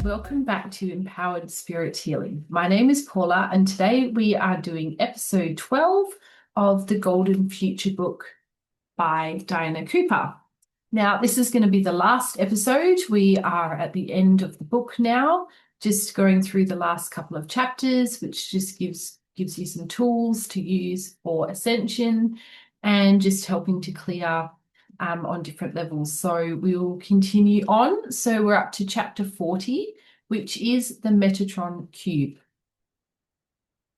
welcome back to Empowered Spirit Healing. My name is Paula, and today we are doing episode 12 of the Golden Future book by Diana Cooper. Now, this is going to be the last episode. We are at the end of the book now, just going through the last couple of chapters, which just gives you some tools to use for ascension and just helping to clear on different levels. So we will continue on. So we're up to chapter 40, which is the Metatron Cube.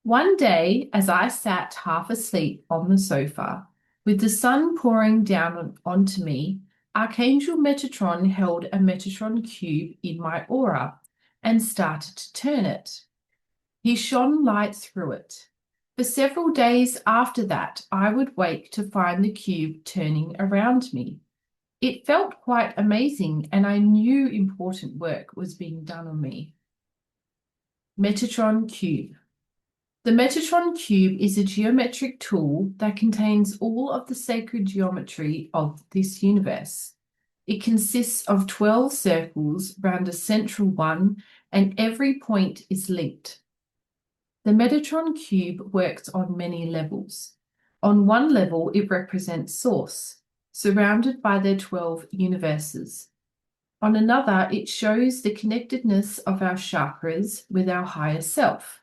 One day, as I sat half asleep on the sofa, with the sun pouring down onto me, Archangel Metatron held a Metatron Cube in my aura and started to turn it. He shone light through it. For several days after that, I would wake to find the cube turning around me. It felt quite amazing, and I knew important work was being done on me. Metatron Cube. The Metatron Cube is a geometric tool that contains all of the sacred geometry of this universe. It consists of 12 circles round a central one, and every point is linked. The Metatron Cube works on many levels. On one level, it represents Source, surrounded by their 12 universes. On another, it shows the connectedness of our chakras with our higher self.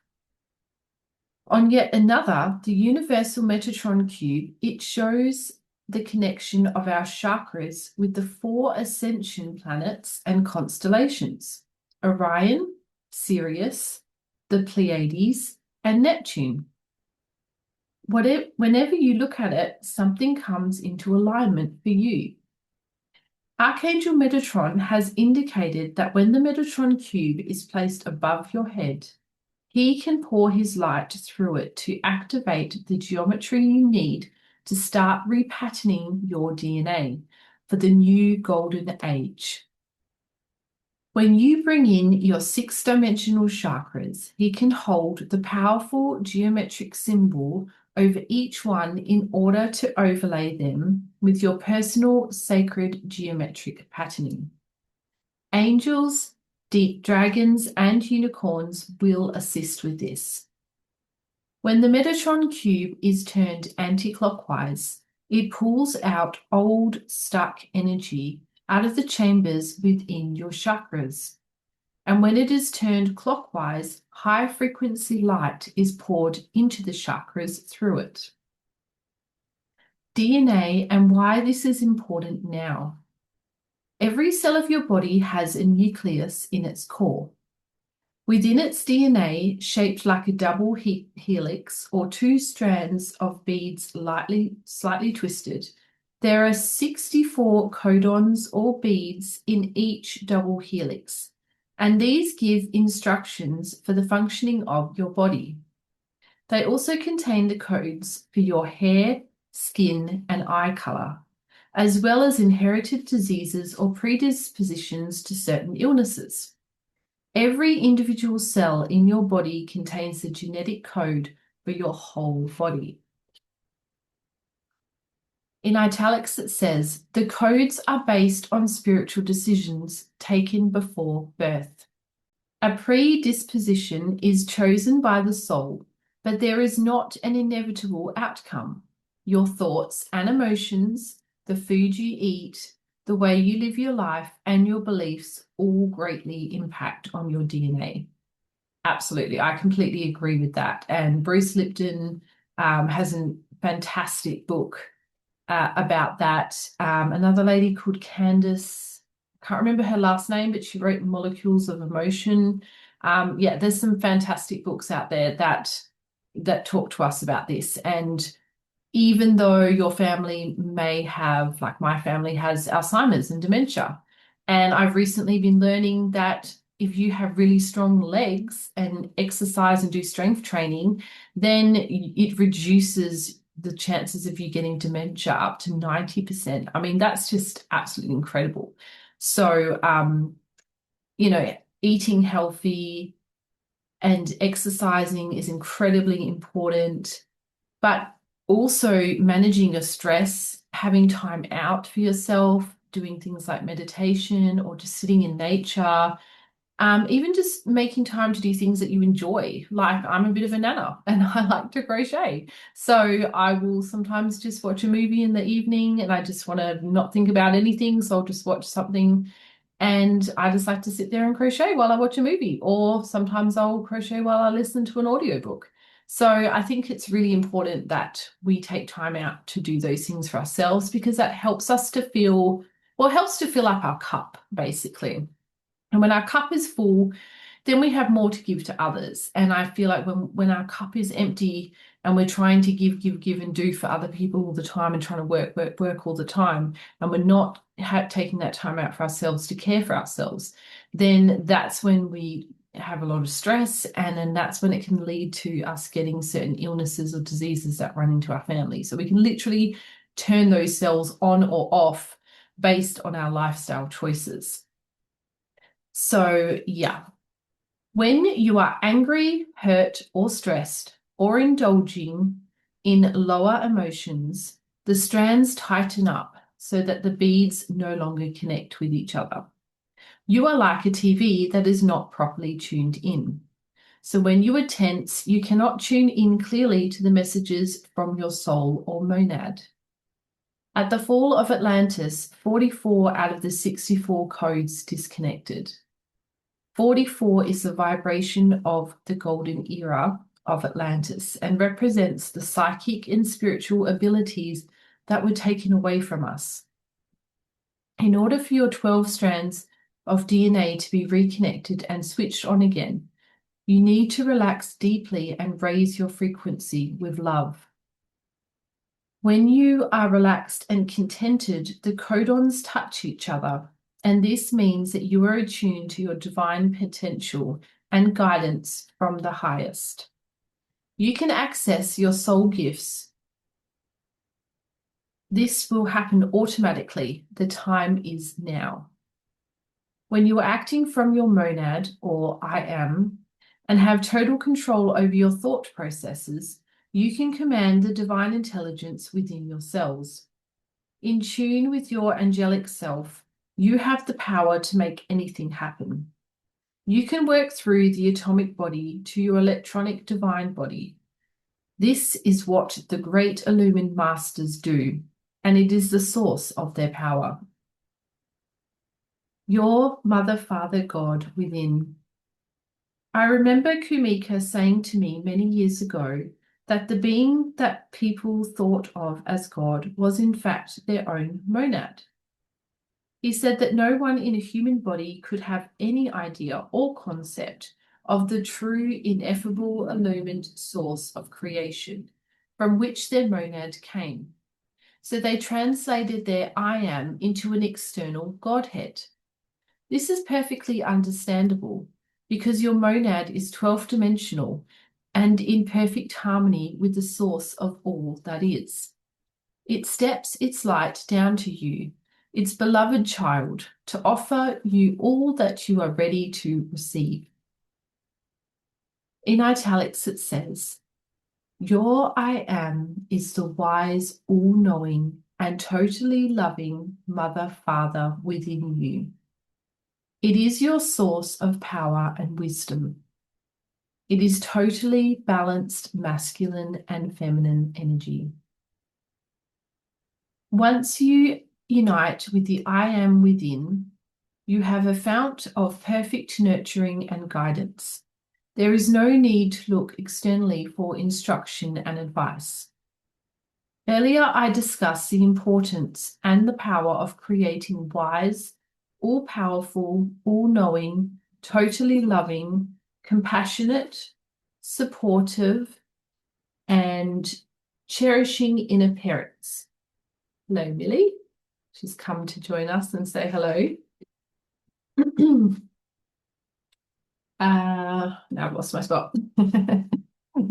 On yet another, the Universal Metatron Cube, it shows the connection of our chakras with the 4 ascension planets and constellations: Orion, Sirius, the Pleiades, and Neptune. Whenever you look at it, something comes into alignment for you. Archangel Metatron has indicated that when the Metatron Cube is placed above your head, he can pour his light through it to activate the geometry you need to start repatterning your DNA for the new golden age. When you bring in your 6-dimensional chakras, he can hold the powerful geometric symbol over each one in order to overlay them with your personal sacred geometric patterning. Angels, deep dragons, and unicorns will assist with this. When the Metatron Cube is turned anti-clockwise, it pulls out old, stuck energy out of the chambers within your chakras. And when it is turned clockwise, high-frequency light is poured into the chakras through it. DNA and why this is important now. Every cell of your body has a nucleus in its core. Within its DNA, shaped like a double helix or 2 strands of beads slightly twisted, there are 64 codons or beads in each double helix, and these give instructions for the functioning of your body. They also contain the codes for your hair, skin, and eye color, as well as inherited diseases or predispositions to certain illnesses. Every individual cell in your body contains the genetic code for your whole body. In italics, it says, the codes are based on spiritual decisions taken before birth. A predisposition is chosen by the soul, but there is not an inevitable outcome. Your thoughts and emotions, the food you eat, the way you live your life, and your beliefs all greatly impact on your DNA. Absolutely, I completely agree with that. And Bruce Lipton has a fantastic book about that. Another lady called Candace, I can't remember her last name, but she wrote Molecules of Emotion. Yeah, there's some fantastic books out there that talk to us about this. And even though your family may have, like my family has Alzheimer's and dementia, and I've recently been learning that if you have really strong legs and exercise and do strength training, then it reduces the chances of you getting dementia up to 90%. I mean, that's just absolutely incredible. So, eating healthy and exercising is incredibly important, but also managing your stress, having time out for yourself, doing things like meditation or just sitting in nature, Even just making time to do things that you enjoy. Like I'm a bit of a nana and I like to crochet. So I will sometimes just watch a movie in the evening and I just want to not think about anything. So I'll just watch something and I just like to sit there and crochet while I watch a movie. Or sometimes I'll crochet while I listen to an audiobook. So I think it's really important that we take time out to do those things for ourselves because that helps us to feel, well, helps to fill up our cup, basically. And when our cup is full, then we have more to give to others. And I feel like when our cup is empty and we're trying to give, and do for other people all the time and trying to work all the time, and we're not taking that time out for ourselves to care for ourselves, then that's when we have a lot of stress. And then that's when it can lead to us getting certain illnesses or diseases that run into our family. So we can literally turn those cells on or off based on our lifestyle choices. So, yeah, when you are angry, hurt, or stressed, or indulging in lower emotions, the strands tighten up so that the beads no longer connect with each other. You are like a TV that is not properly tuned in. So when you are tense, you cannot tune in clearly to the messages from your soul or monad. At the fall of Atlantis, 44 out of the 64 codes disconnected. 44 is the vibration of the golden era of Atlantis and represents the psychic and spiritual abilities that were taken away from us. In order for your 12 strands of DNA to be reconnected and switched on again, you need to relax deeply and raise your frequency with love. When you are relaxed and contented, the codons touch each other, and this means that you are attuned to your divine potential and guidance from the highest. You can access your soul gifts. This will happen automatically. The time is now. When you are acting from your monad, or I am, and have total control over your thought processes, you can command the divine intelligence within yourselves. In tune with your angelic self, you have the power to make anything happen. You can work through the atomic body to your electronic divine body. This is what the great illumined masters do, and it is the source of their power. Your Mother, Father, God within. I remember Kumika saying to me many years ago that the being that people thought of as God was in fact their own monad. He said that no one in a human body could have any idea or concept of the true, ineffable, illumined source of creation from which their monad came. So they translated their I am into an external Godhead. This is perfectly understandable because your monad is 12-dimensional and in perfect harmony with the source of all that is. It steps its light down to you, its beloved child, to offer you all that you are ready to receive. In italics it says, your I am is the wise, all-knowing, and totally loving Mother, Father within you. It is your source of power and wisdom. It is totally balanced masculine and feminine energy. Once you unite with the I am within, you have a fount of perfect nurturing and guidance. There is no need to look externally for instruction and advice. Earlier, I discussed the importance and the power of creating wise, all-powerful, all-knowing, totally loving, compassionate, supportive, and cherishing inner parents. Hello, Millie. She's come to join us and say hello. Now I've lost my spot.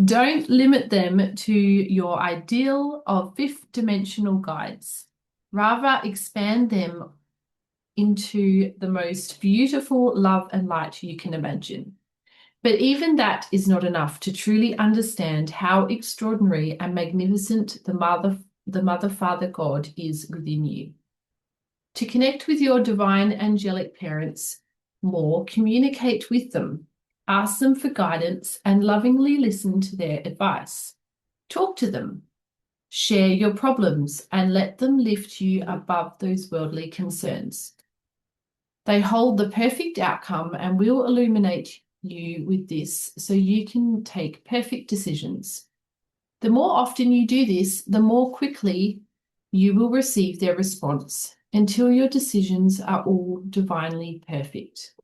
Don't limit them to your ideal of fifth-dimensional guides. Rather, expand them into the most beautiful love and light you can imagine. But even that is not enough to truly understand how extraordinary and magnificent the Mother, Father, God is within you. To connect with your divine angelic parents, more, communicate with them. Ask them for guidance and lovingly listen to their advice. Talk to them. Share your problems and let them lift you above those worldly concerns. They hold the perfect outcome and will illuminate you with this so you can take perfect decisions. The more often you do this, the more quickly you will receive their response until your decisions are all divinely perfect.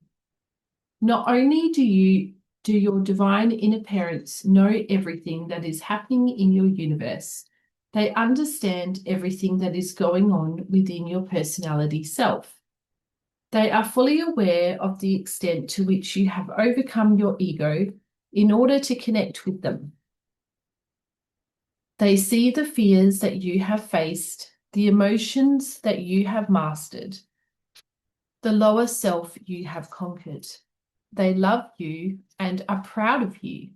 Not only do your divine inner parents know everything that is happening in your universe, they understand everything that is going on within your personality self. They are fully aware of the extent to which you have overcome your ego in order to connect with them. They see the fears that you have faced, the emotions that you have mastered, the lower self you have conquered. They love you and are proud of you.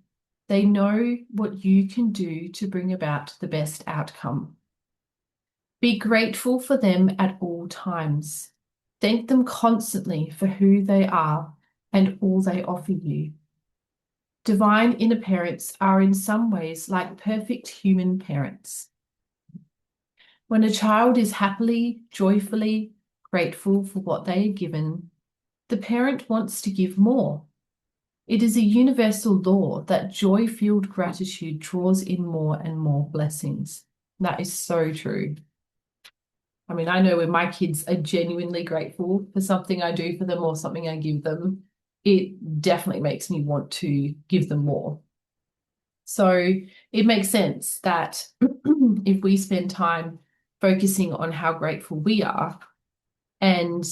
They know what you can do to bring about the best outcome. Be grateful for them at all times. Thank them constantly for who they are and all they offer you. Divine inner parents are in some ways like perfect human parents. When a child is happily, joyfully grateful for what they are given, the parent wants to give more. It is a universal law that joy-filled gratitude draws in more and more blessings. That is so true. I mean, I know when my kids are genuinely grateful for something I do for them or something I give them, it definitely makes me want to give them more. So it makes sense that if we spend time focusing on how grateful we are and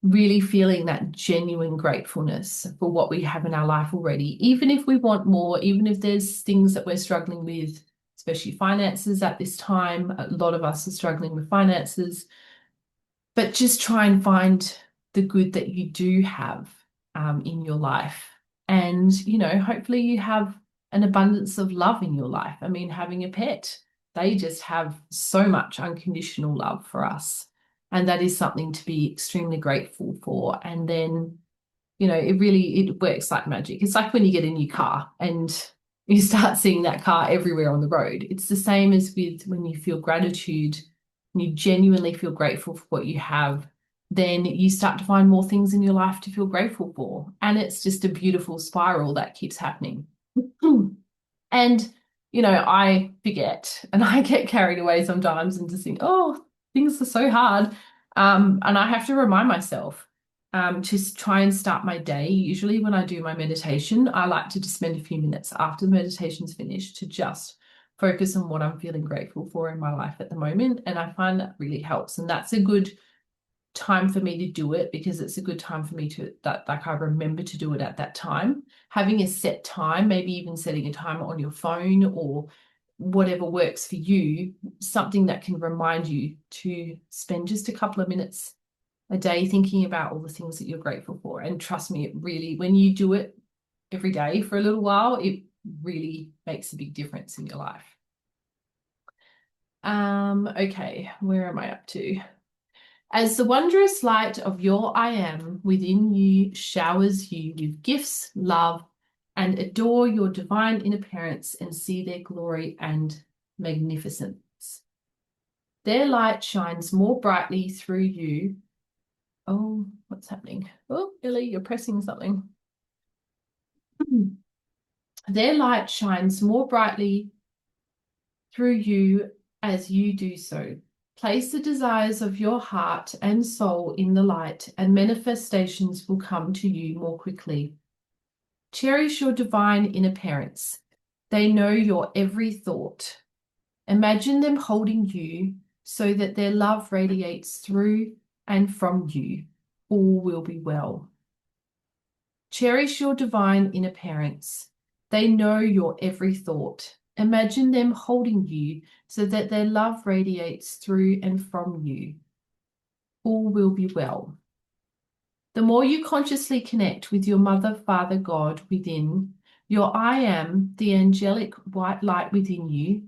really feeling that genuine gratefulness for what we have in our life already, even if we want more, even if there's things that we're struggling with, especially finances at this time. A lot of us are struggling with finances, but just try and find the good that you do have in your life. And, hopefully you have an abundance of love in your life. I mean, having a pet, they just have so much unconditional love for us. And that is something to be extremely grateful for. And then, it works like magic. It's like when you get a new car and you start seeing that car everywhere on the road. It's the same as with when you feel gratitude, and you genuinely feel grateful for what you have, then you start to find more things in your life to feel grateful for. And it's just a beautiful spiral that keeps happening. And, I forget and I get carried away sometimes and just think, oh, things are so hard. And I have to remind myself to try and start my day. Usually when I do my meditation, I like to just spend a few minutes after the meditation's finished to just focus on what I'm feeling grateful for in my life at the moment. And I find that really helps. And that's a good time for me to do it because it's a good time for me I remember to do it at that time. Having a set time, maybe even setting a timer on your phone or whatever works for you, something that can remind you to spend just a couple of minutes a day thinking about all the things that you're grateful for. And trust me, it really, when you do it every day for a little while, it really makes a big difference in your life. Okay, where am I up to? As the wondrous light of your I am within you showers you with gifts, love, and adore your divine inner parents and see their glory and magnificence. Their light shines more brightly through you. Oh, what's happening? Oh, Billy, you're pressing something. Their light shines more brightly through you as you do so. Place the desires of your heart and soul in the light, and manifestations will come to you more quickly. Cherish your divine inner parents. They know your every thought. Imagine them holding you so that their love radiates through and from you. All will be well. Cherish your divine inner parents. They know your every thought. Imagine them holding you so that their love radiates through and from you. All will be well. The more you consciously connect with your Mother, Father, God within, your I am, the angelic white light within you,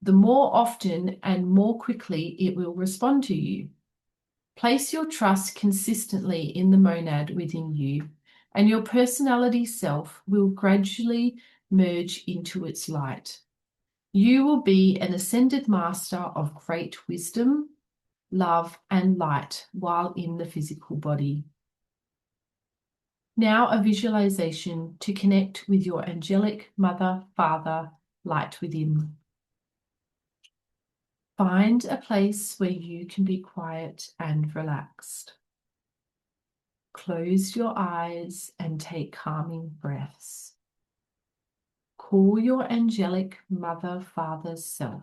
the more often and more quickly it will respond to you. Place your trust consistently in the monad within you, and your personality self will gradually merge into its light. You will be an ascended master of great wisdom, love, and light while in the physical body. Now a visualization to connect with your angelic mother, father, light within. Find a place where you can be quiet and relaxed. Close your eyes and take calming breaths. Call your angelic mother, father self.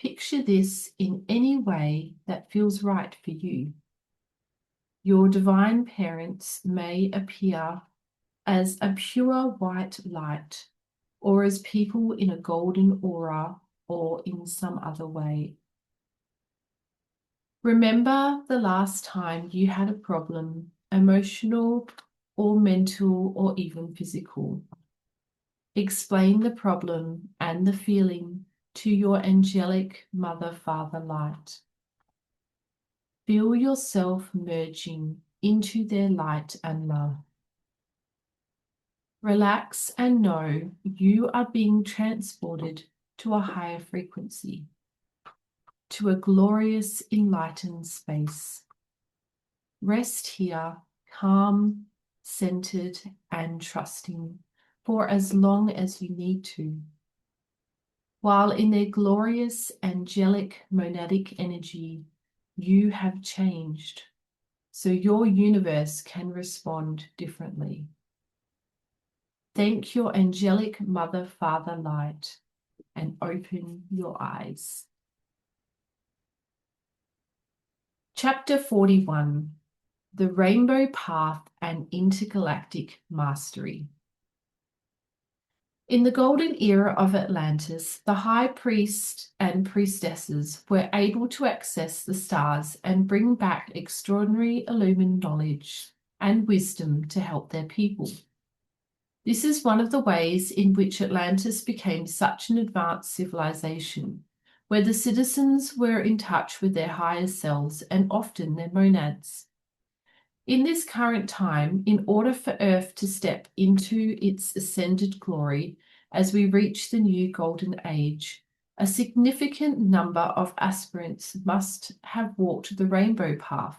Picture this in any way that feels right for you. Your divine parents may appear as a pure white light, or as people in a golden aura, or in some other way. Remember the last time you had a problem, emotional or mental or even physical. Explain the problem and the feeling to your angelic mother, father light. Feel yourself merging into their light and love. Relax and know you are being transported to a higher frequency, to a glorious enlightened space. Rest here, calm, centered, and trusting for as long as you need to. While in their glorious angelic monadic energy, you have changed, so your universe can respond differently. Thank your angelic mother, father light and open your eyes. Chapter 41, The Rainbow Path and Intergalactic Mastery. In the golden era of Atlantis, the high priest and priestesses were able to access the stars and bring back extraordinary illumined knowledge and wisdom to help their people. This is one of the ways in which Atlantis became such an advanced civilization, where the citizens were in touch with their higher selves and often their monads. In this current time, in order for Earth to step into its ascended glory as we reach the new golden age, a significant number of aspirants must have walked the rainbow path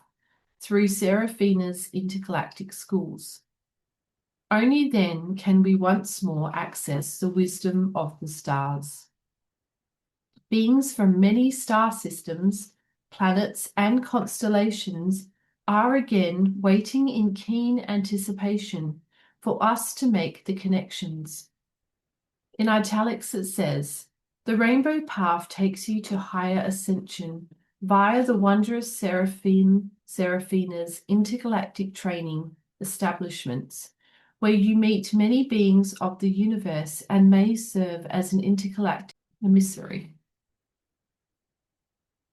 through Seraphina's intergalactic schools. Only then can we once more access the wisdom of the stars. Beings from many star systems, planets, and constellations are again waiting in keen anticipation for us to make the connections. In italics it says, the rainbow path takes you to higher ascension via the wondrous Seraphina's intergalactic training establishments, where you meet many beings of the universe and may serve as an intergalactic emissary.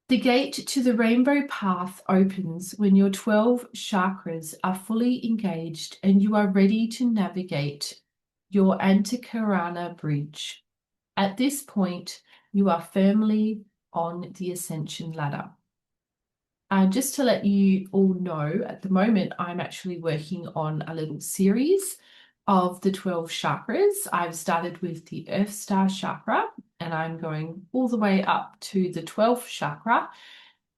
The gate to the rainbow path opens when your 12 chakras are fully engaged and you are ready to navigate your Antikarana bridge. At this point, you are firmly on the ascension ladder. Just to let you all know, at the moment, I'm actually working on a little series of the 12 chakras. I've started with the Earth Star chakra, and I'm going all the way up to the 12th chakra,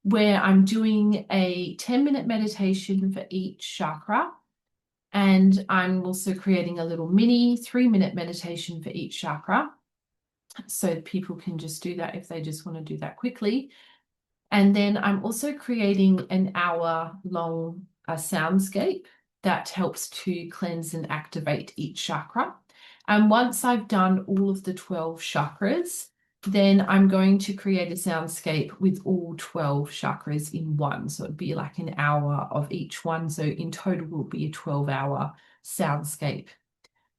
where I'm doing a 10-minute meditation for each chakra. And I'm also creating a little mini 3-minute meditation for each chakra, so people can just do that if they just want to do that quickly. And then I'm also creating an hour-long soundscape that helps to cleanse and activate each chakra. And once I've done all of the 12 chakras, then I'm going to create a soundscape with all 12 chakras in one. So it'd be like an hour of each one. So in total will be a 12-hour soundscape,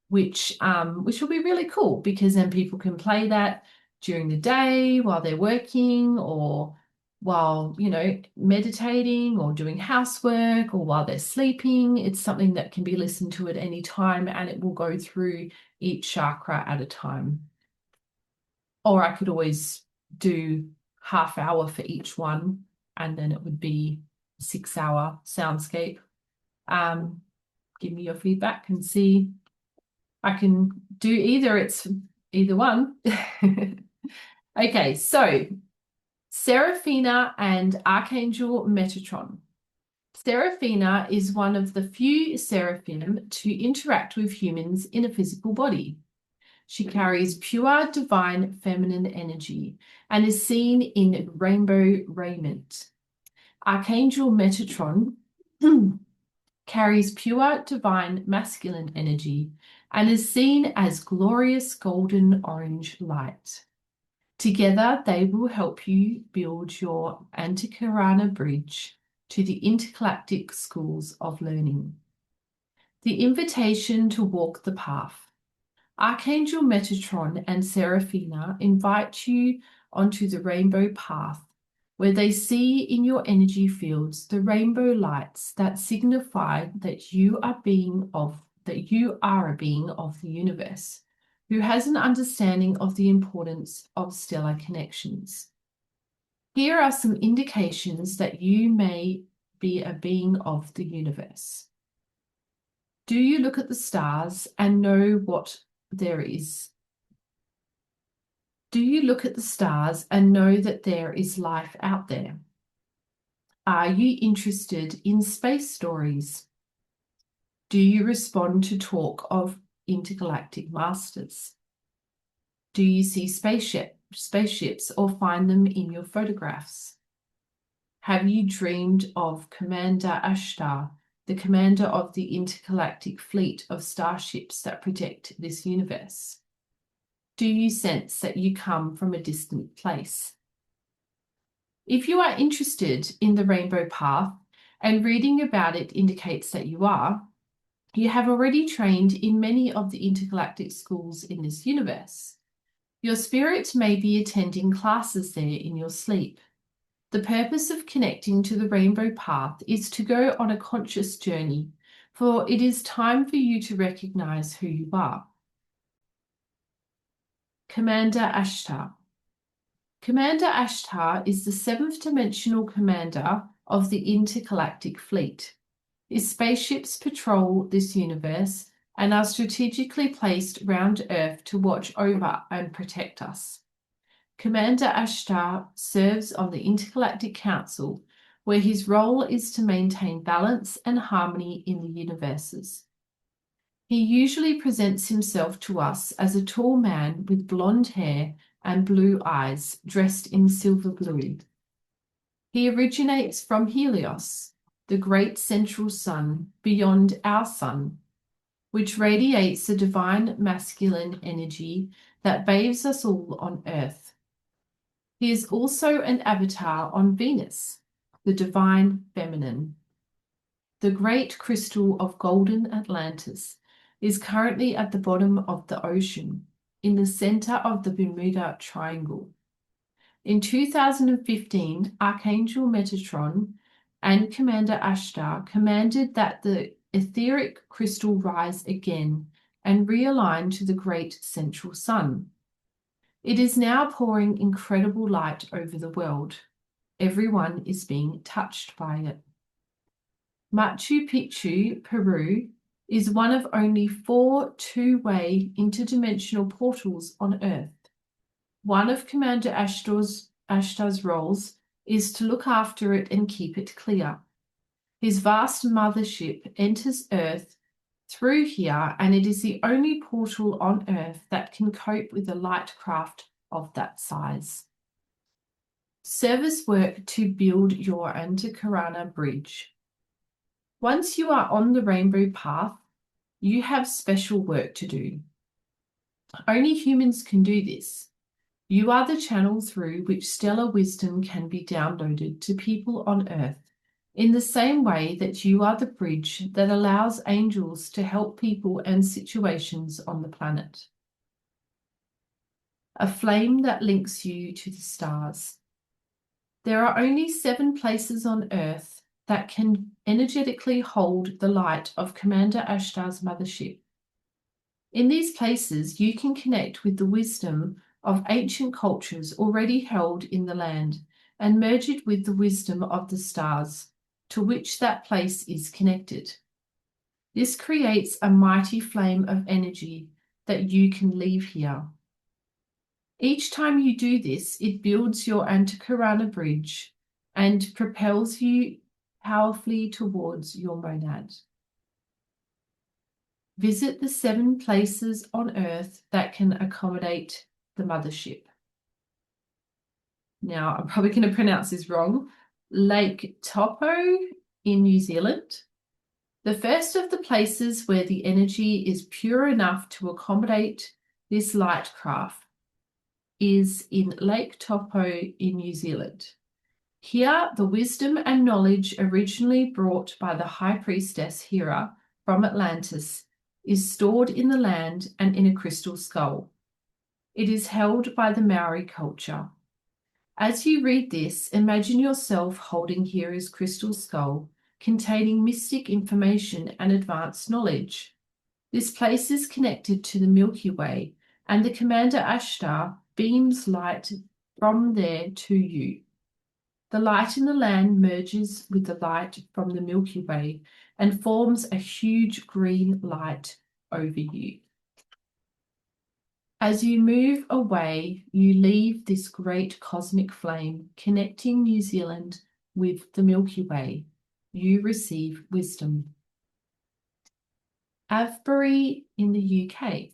which will be really cool, because then people can play that during the day while they're working, or while, meditating or doing housework, or while they're sleeping. It's something that can be listened to at any time, and it will go through each chakra at a time. Or I could always do half hour for each one and then it would be a 6-hour soundscape. Give me your feedback and see. I can do either one. Okay, so Seraphina and Archangel Metatron. Seraphina is one of the few seraphim to interact with humans in a physical body. She carries pure divine feminine energy and is seen in rainbow raiment. Archangel Metatron carries pure divine masculine energy and is seen as glorious golden orange light. Together, they will help you build your Antikarana bridge to the intergalactic schools of learning. The invitation to walk the path. Archangel Metatron and Seraphina invite you onto the rainbow path, where they see in your energy fields the rainbow lights that signify that you are a being of the universe, who has an understanding of the importance of stellar connections. Here are some indications that you may be a being of the universe. Do you look at the stars and know what there is? Do you look at the stars and know that there is life out there? Are you interested in space stories? Do you respond to talk of intergalactic masters? Do you see spaceships or find them in your photographs? Have you dreamed of Commander Ashtar, the commander of the intergalactic fleet of starships that protect this universe? Do you sense that you come from a distant place? If you are interested in the rainbow path, and reading about it indicates that you are, you have already trained in many of the intergalactic schools in this universe. Your spirit may be attending classes there in your sleep. The purpose of connecting to the rainbow path is to go on a conscious journey, for it is time for you to recognize who you are. Commander Ashtar. Commander Ashtar is the 7th dimensional commander of the intergalactic fleet. His spaceships patrol this universe and are strategically placed round Earth to watch over and protect us. Commander Ashtar serves on the Intergalactic Council, where his role is to maintain balance and harmony in the universes. He usually presents himself to us as a tall man with blonde hair and blue eyes, dressed in silver blue. He originates from Helios, the great central sun beyond our sun, which radiates the divine masculine energy that bathes us all on Earth. He is also an avatar on Venus, the divine feminine. The great crystal of golden Atlantis is currently at the bottom of the ocean, in the center of the Bermuda Triangle. In 2015, Archangel Metatron and Commander Ashtar commanded that the etheric crystal rise again and realign to the great central sun. It is now pouring incredible light over the world. Everyone is being touched by it. Machu Picchu, Peru, is one of only 4 two-way interdimensional portals on Earth. One of Commander Ashtar's roles is to look after it and keep it clear. His vast mothership enters Earth through here, and it is the only portal on Earth that can cope with a light craft of that size. Service work to build your Antikarana bridge. Once you are on the rainbow path, you have special work to do. Only humans can do this. You are the channel through which stellar wisdom can be downloaded to people on Earth, in the same way that you are the bridge that allows angels to help people and situations on the planet. A flame that links you to the stars. There are only 7 places on Earth that can energetically hold the light of Commander Ashtar's mothership. In these places, you can connect with the wisdom of ancient cultures already held in the land and merge it with the wisdom of the stars, to which that place is connected. This creates a mighty flame of energy that you can leave here. Each time you do this, it builds your Antakarana bridge and propels you powerfully towards your monad. Visit the 7 places on Earth that can accommodate the mothership. Now, I'm probably going to pronounce this wrong. Lake Taupo in New Zealand. The first of the places where the energy is pure enough to accommodate this light craft is in Lake Taupo in New Zealand. Here, the wisdom and knowledge originally brought by the High Priestess Hera from Atlantis is stored in the land and in a crystal skull. It is held by the Maori culture. As you read this, imagine yourself holding Hera's crystal skull containing mystic information and advanced knowledge. This place is connected to the Milky Way, and the Commander Ashtar beams light from there to you. The light in the land merges with the light from the Milky Way and forms a huge green light over you. As you move away, you leave this great cosmic flame connecting New Zealand with the Milky Way. You receive wisdom. Avebury in the UK.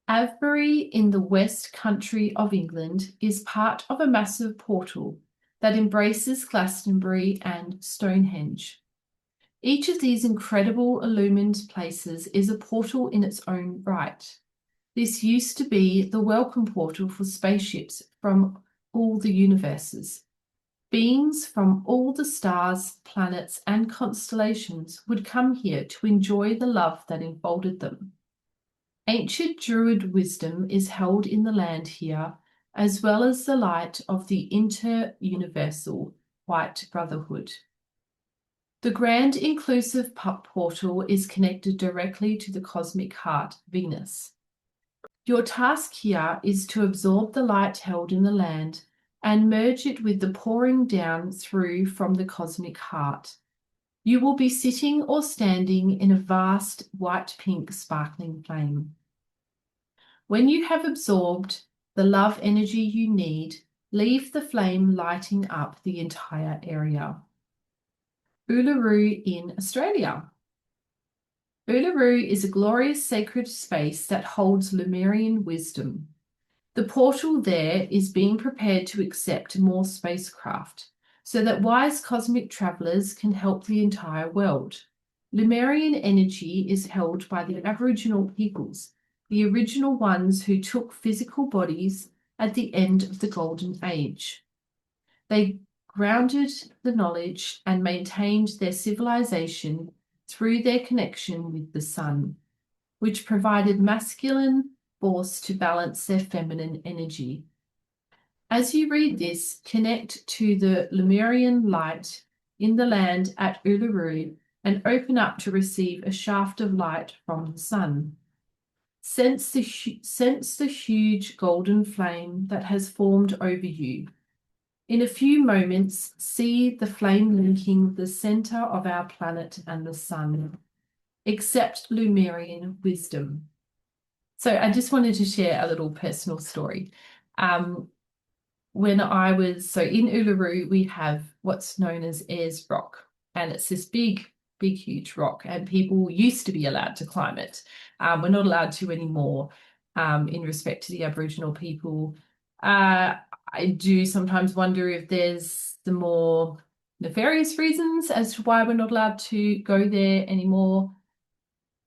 Avebury in the West Country of England is part of a massive portal that embraces Glastonbury and Stonehenge. Each of these incredible illumined places is a portal in its own right. This used to be the welcome portal for spaceships from all the universes. Beings from all the stars, planets, and constellations would come here to enjoy the love that enfolded them. Ancient Druid wisdom is held in the land here, as well as the light of the inter-universal White Brotherhood. The grand inclusive portal is connected directly to the cosmic heart, Venus. Your task here is to absorb the light held in the land and merge it with the pouring down through from the cosmic heart. You will be sitting or standing in a vast white-pink sparkling flame. When you have absorbed the love energy you need, leave the flame lighting up the entire area. Uluru in Australia. Uluru is a glorious sacred space that holds Lemurian wisdom. The portal there is being prepared to accept more spacecraft, so that wise cosmic travelers can help the entire world. Lemurian energy is held by the Aboriginal peoples, the original ones who took physical bodies at the end of the Golden Age. They grounded the knowledge and maintained their civilization through their connection with the sun, which provided masculine force to balance their feminine energy. As you read this, connect to the Lemurian light in the land at Uluru and open up to receive a shaft of light from the sun. Sense the huge golden flame that has formed over you. In a few moments, see the flame linking the center of our planet and the sun. Accept Lemurian wisdom. So I just wanted to share a little personal story. When I was, in Uluru, we have what's known as Ayers Rock, and it's this big, huge rock, and people used to be allowed to climb it. We're not allowed to anymore in respect to the Aboriginal people. I do sometimes wonder if there's the more nefarious reasons as to why we're not allowed to go there anymore.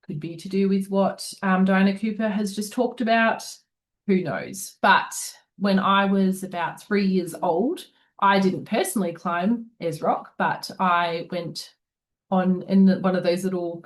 Could be to do with what Diana Cooper has just talked about. Who knows? But when I was about 3 years old, I didn't personally climb Ayers Rock, but I went on in one of those little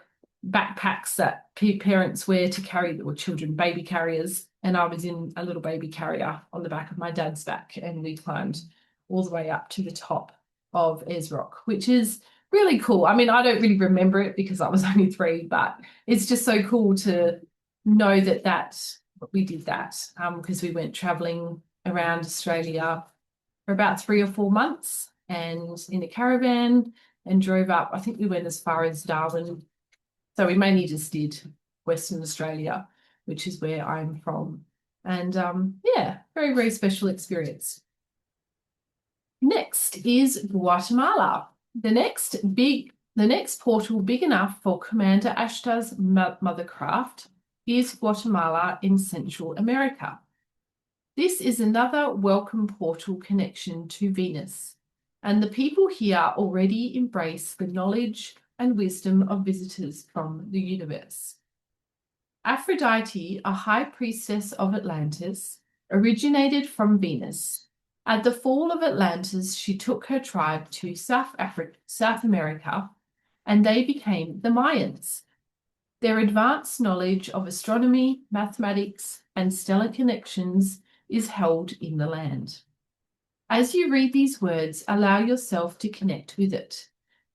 backpacks that parents wear to carry, or children, baby carriers, and I was in a little baby carrier on the back of my dad's back, and we climbed all the way up to the top of Ayers Rock, which is really cool. I mean, I don't really remember it because I was only 3, but it's just so cool to know that we did that because we went traveling around Australia for about 3 or 4 months and in a caravan and drove up. I think we went as far as Darwin. So we mainly just did Western Australia, which is where I'm from. And yeah, very, very special experience. Next is Guatemala. The next portal big enough for Commander Ashtar's mothercraft is Guatemala in Central America. This is another welcome portal connection to Venus, and the people here already embrace the knowledge and wisdom of visitors from the universe. Aphrodite, a high priestess of Atlantis, originated from Venus. At the fall of Atlantis, she took her tribe to South America, and they became the Mayans. Their advanced knowledge of astronomy, mathematics, and stellar connections is held in the land. As you read these words, allow yourself to connect with it,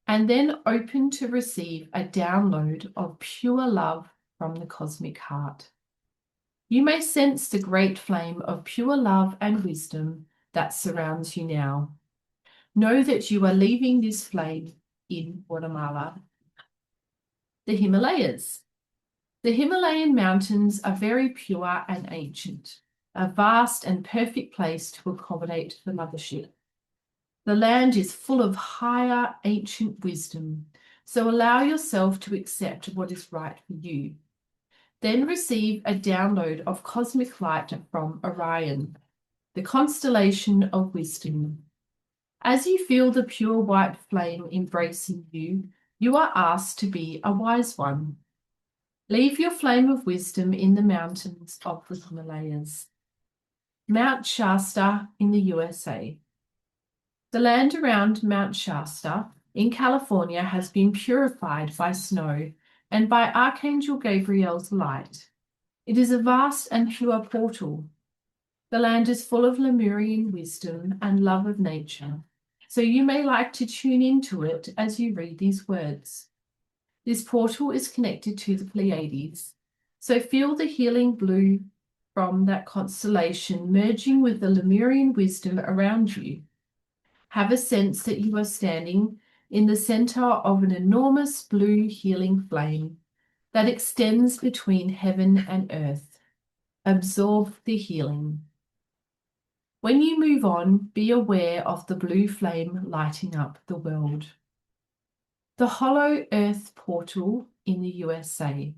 and then open to receive a download of pure love from the cosmic heart. You may sense the great flame of pure love and wisdom that surrounds you now. Know that you are leaving this flame in Guatemala. The Himalayas. The Himalayan mountains are very pure and ancient, a vast and perfect place to accommodate the mothership. The land is full of higher ancient wisdom, so allow yourself to accept what is right for you. Then receive a download of cosmic light from Orion, the constellation of wisdom. As you feel the pure white flame embracing you, you are asked to be a wise one. Leave your flame of wisdom in the mountains of the Himalayas. Mount Shasta in the USA. The land around Mount Shasta in California has been purified by snow and by Archangel Gabriel's light. It is a vast and pure portal. The land is full of Lemurian wisdom and love of nature, so you may like to tune into it as you read these words. This portal is connected to the Pleiades, so feel the healing blue from that constellation merging with the Lemurian wisdom around you. Have a sense that you are standing in the center of an enormous blue healing flame that extends between heaven and earth. Absorb the healing. When you move on, be aware of the blue flame lighting up the world. The Hollow Earth Portal in the USA.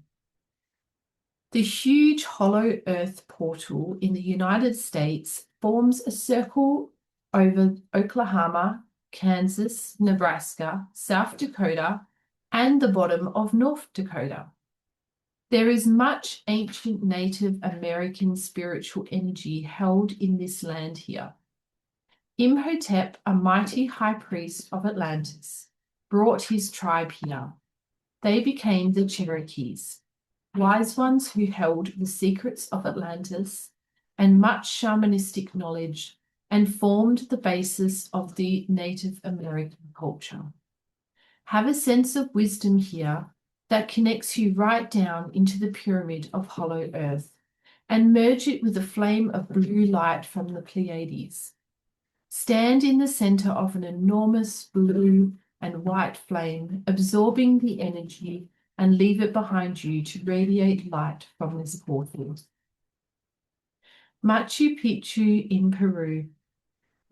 The huge Hollow Earth Portal in the United States forms a circle over Oklahoma, Kansas, Nebraska, South Dakota, and the bottom of North Dakota. There is much ancient Native American spiritual energy held in this land here. Imhotep, a mighty high priest of Atlantis, brought his tribe here. They became the Cherokees, wise ones who held the secrets of Atlantis and much shamanistic knowledge, and formed the basis of the Native American culture. Have a sense of wisdom here that connects you right down into the pyramid of Hollow Earth, and merge it with a flame of blue light from the Pleiades. Stand in the center of an enormous blue and white flame, absorbing the energy, and leave it behind you to radiate light from this portal. Machu Picchu in Peru.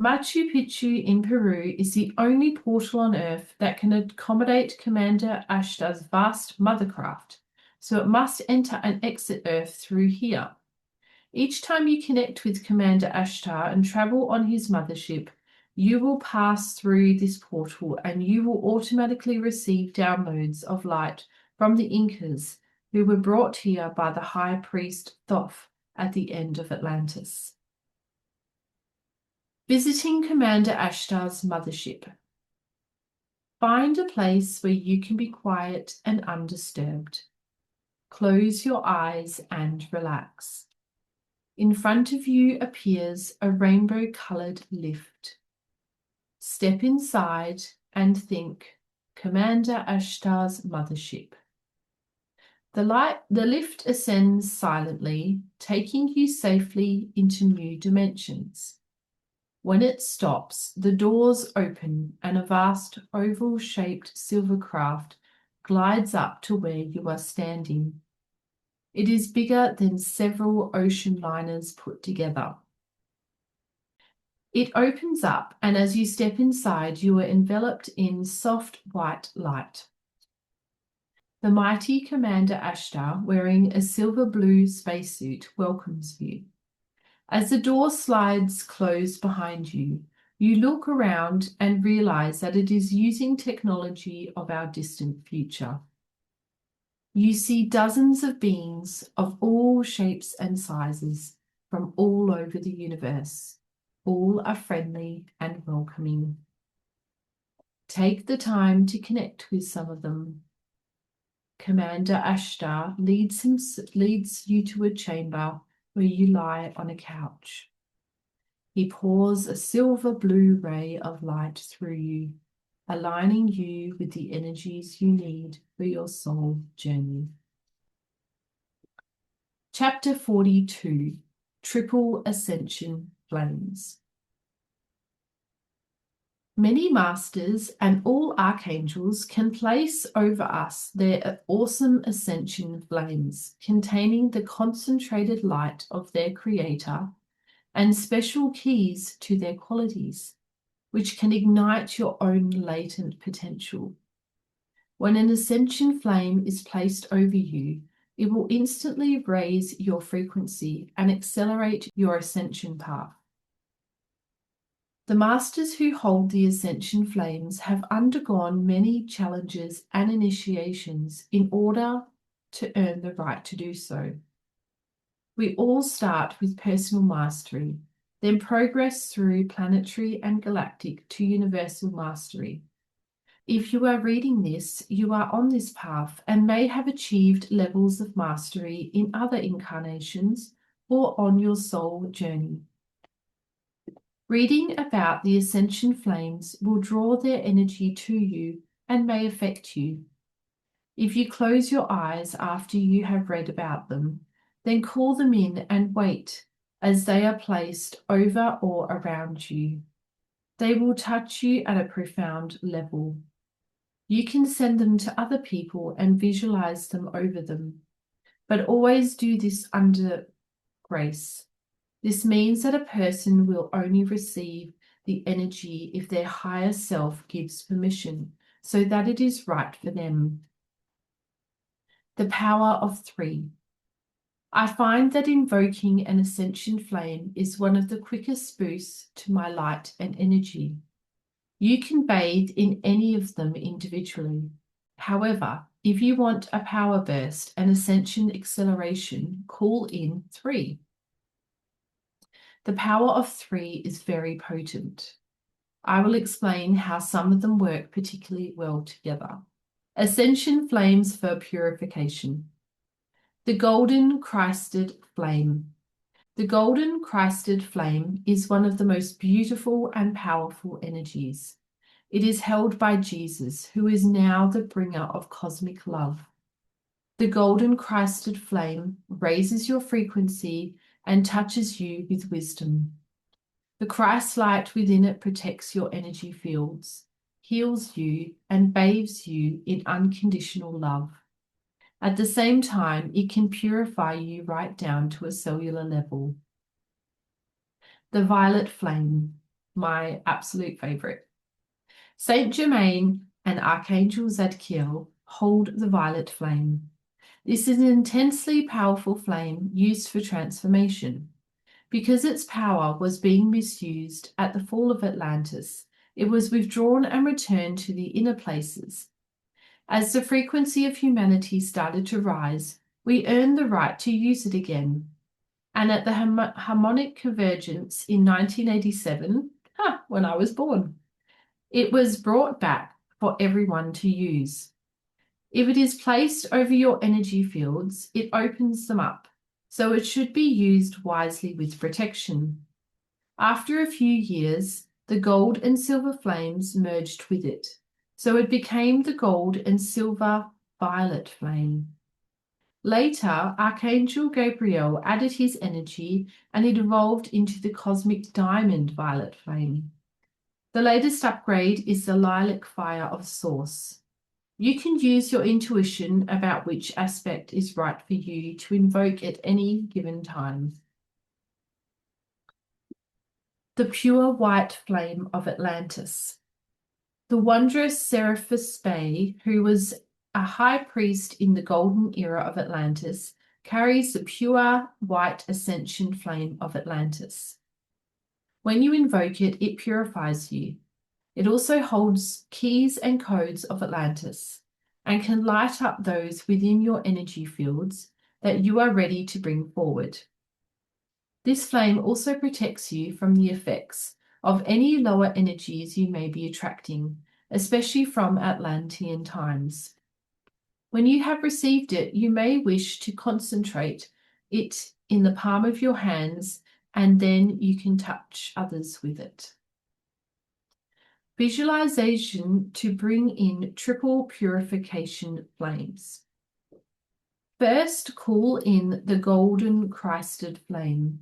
Machu Picchu in Peru is the only portal on Earth that can accommodate Commander Ashtar's vast mothercraft, so it must enter and exit Earth through here. Each time you connect with Commander Ashtar and travel on his mothership, you will pass through this portal and you will automatically receive downloads of light from the Incas, who were brought here by the high priest Thoth at the end of Atlantis. Visiting Commander Ashtar's mothership. Find a place where you can be quiet and undisturbed. Close your eyes and relax. In front of you appears a rainbow-colored lift. Step inside and think, Commander Ashtar's mothership. The lift ascends silently, taking you safely into new dimensions. When it stops, the doors open and a vast oval-shaped silver craft glides up to where you are standing. It is bigger than several ocean liners put together. It opens up, and as you step inside, you are enveloped in soft white light. The mighty Commander Ashtar, wearing a silver-blue spacesuit, welcomes you. As the door slides closed behind you, you look around and realize that it is using technology of our distant future. You see dozens of beings of all shapes and sizes from all over the universe. All are friendly and welcoming. Take the time to connect with some of them. Commander Ashtar leads you to a chamber where you lie on a couch. He pours a silver-blue ray of light through you, aligning you with the energies you need for your soul journey. Chapter 42, Triple Ascension Flames. Many masters and all archangels can place over us their awesome ascension flames containing the concentrated light of their creator and special keys to their qualities, which can ignite your own latent potential. When an ascension flame is placed over you, it will instantly raise your frequency and accelerate your ascension path. The masters who hold the ascension flames have undergone many challenges and initiations in order to earn the right to do so. We all start with personal mastery, then progress through planetary and galactic to universal mastery. If you are reading this, you are on this path and may have achieved levels of mastery in other incarnations or on your soul journey. Reading about the ascension flames will draw their energy to you and may affect you. If you close your eyes after you have read about them, then call them in and wait as they are placed over or around you. They will touch you at a profound level. You can send them to other people and visualize them over them, but always do this under grace. This means that a person will only receive the energy if their higher self gives permission, so that it is right for them. The power of 3. I find that invoking an ascension flame is one of the quickest boosts to my light and energy. You can bathe in any of them individually. However, if you want a power burst and ascension acceleration, call in 3. The power of 3 is very potent. I will explain how some of them work particularly well together. Ascension flames for purification. The golden Christed flame. The golden Christed flame is one of the most beautiful and powerful energies. It is held by Jesus, who is now the bringer of cosmic love. The golden Christed flame raises your frequency and touches you with wisdom. The Christ light within it protects your energy fields, heals you, and bathes you in unconditional love. At the same time, it can purify you right down to a cellular level. The violet flame, my absolute favorite. Saint Germain and Archangel Zadkiel hold the violet flame. This is an intensely powerful flame used for transformation. Because its power was being misused at the fall of Atlantis, it was withdrawn and returned to the inner places. As the frequency of humanity started to rise, we earned the right to use it again. And at the harmonic convergence in 1987, when I was born, it was brought back for everyone to use. If it is placed over your energy fields, it opens them up, so it should be used wisely with protection. After a few years, the gold and silver flames merged with it, so it became the gold and silver violet flame. Later, Archangel Gabriel added his energy and it evolved into the cosmic diamond violet flame. The latest upgrade is the lilac fire of Source. You can use your intuition about which aspect is right for you to invoke at any given time. The pure white flame of Atlantis. The wondrous Seraphis Bey, who was a high priest in the golden era of Atlantis, carries the pure white ascension flame of Atlantis. When you invoke it, it purifies you. It also holds keys and codes of Atlantis and can light up those within your energy fields that you are ready to bring forward. This flame also protects you from the effects of any lower energies you may be attracting, especially from Atlantean times. When you have received it, you may wish to concentrate it in the palm of your hands, and then you can touch others with it. Visualization to bring in triple purification flames. First, call in the golden Christed flame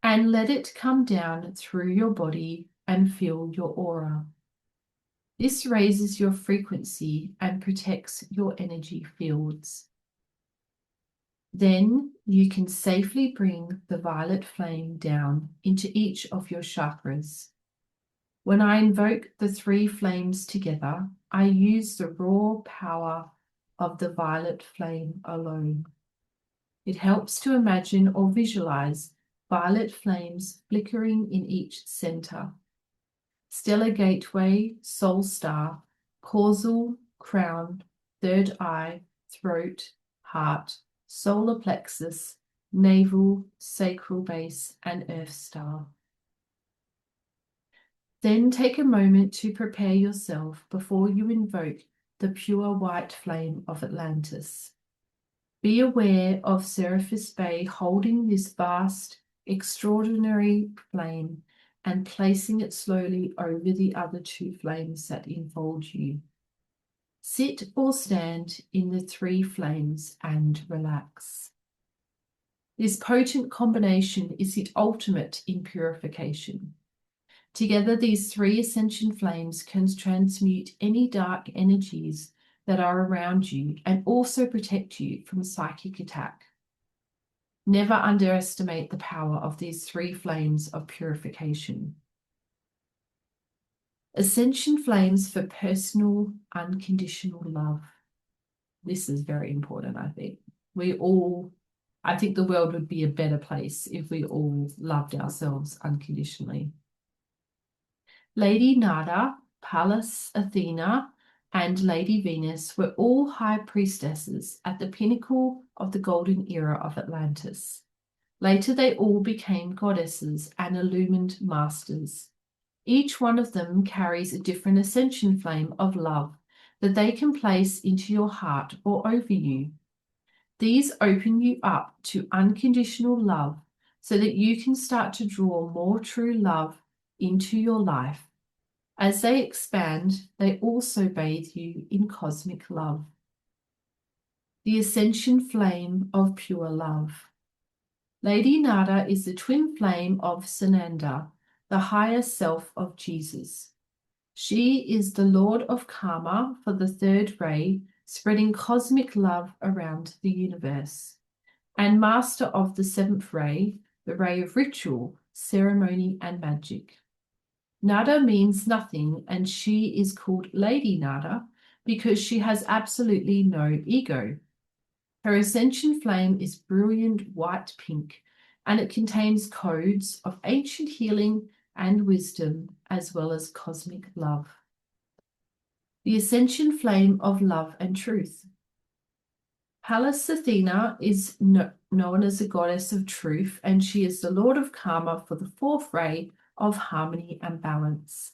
and let it come down through your body and fill your aura. This raises your frequency and protects your energy fields. Then you can safely bring the violet flame down into each of your chakras. When I invoke the three flames together, I use the raw power of the violet flame alone. It helps to imagine or visualize violet flames flickering in each center. Stellar gateway, soul star, causal, crown, third eye, throat, heart, solar plexus, navel, sacral base, and earth star. Then take a moment to prepare yourself before you invoke the pure white flame of Atlantis. Be aware of Seraphis Bey holding this vast, extraordinary flame and placing it slowly over the other two flames that enfold you. Sit or stand in the three flames and relax. This potent combination is the ultimate in purification. Together, these three ascension flames can transmute any dark energies that are around you and also protect you from psychic attack. Never underestimate the power of these three flames of purification. Ascension flames for personal, unconditional love. This is very important, I think. I think the world would be a better place if we all loved ourselves unconditionally. Lady Nada, Pallas Athena, and Lady Venus were all high priestesses at the pinnacle of the golden era of Atlantis. Later, they all became goddesses and illumined masters. Each one of them carries a different ascension flame of love that they can place into your heart or over you. These open you up to unconditional love so that you can start to draw more true love into your life. As they expand, they also bathe you in cosmic love. The ascension flame of pure love. Lady Nada is the twin flame of Sananda, the higher self of Jesus. She is the Lord of Karma for the third ray, spreading cosmic love around the universe, and master of the seventh ray, the ray of ritual, ceremony, and magic. Nada means nothing, and she is called Lady Nada because she has absolutely no ego. Her ascension flame is brilliant white pink, and it contains codes of ancient healing and wisdom, as well as cosmic love. The ascension flame of love and truth. Pallas Athena is known as the goddess of truth, and she is the Lord of Karma for the fourth ray of harmony and balance.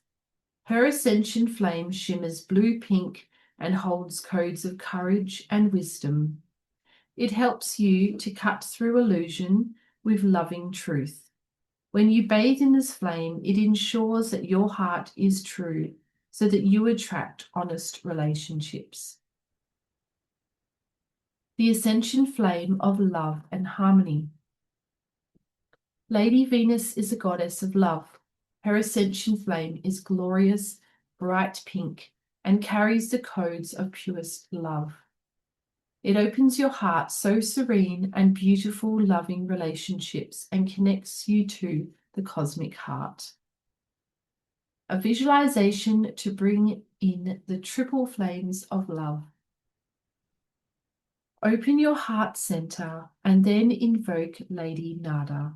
Her ascension flame shimmers blue-pink and holds codes of courage and wisdom. It helps you to cut through illusion with loving truth. When you bathe in this flame, it ensures that your heart is true so that you attract honest relationships. the Ascension Flame of Love and Harmony. Lady Venus is a goddess of love. Her Ascension Flame is glorious, bright pink, and carries the codes of purest love. It opens your heart so serene and beautiful loving relationships and connects you to the cosmic heart. A visualization to bring in the triple flames of love. Open your heart center and then invoke Lady Nada.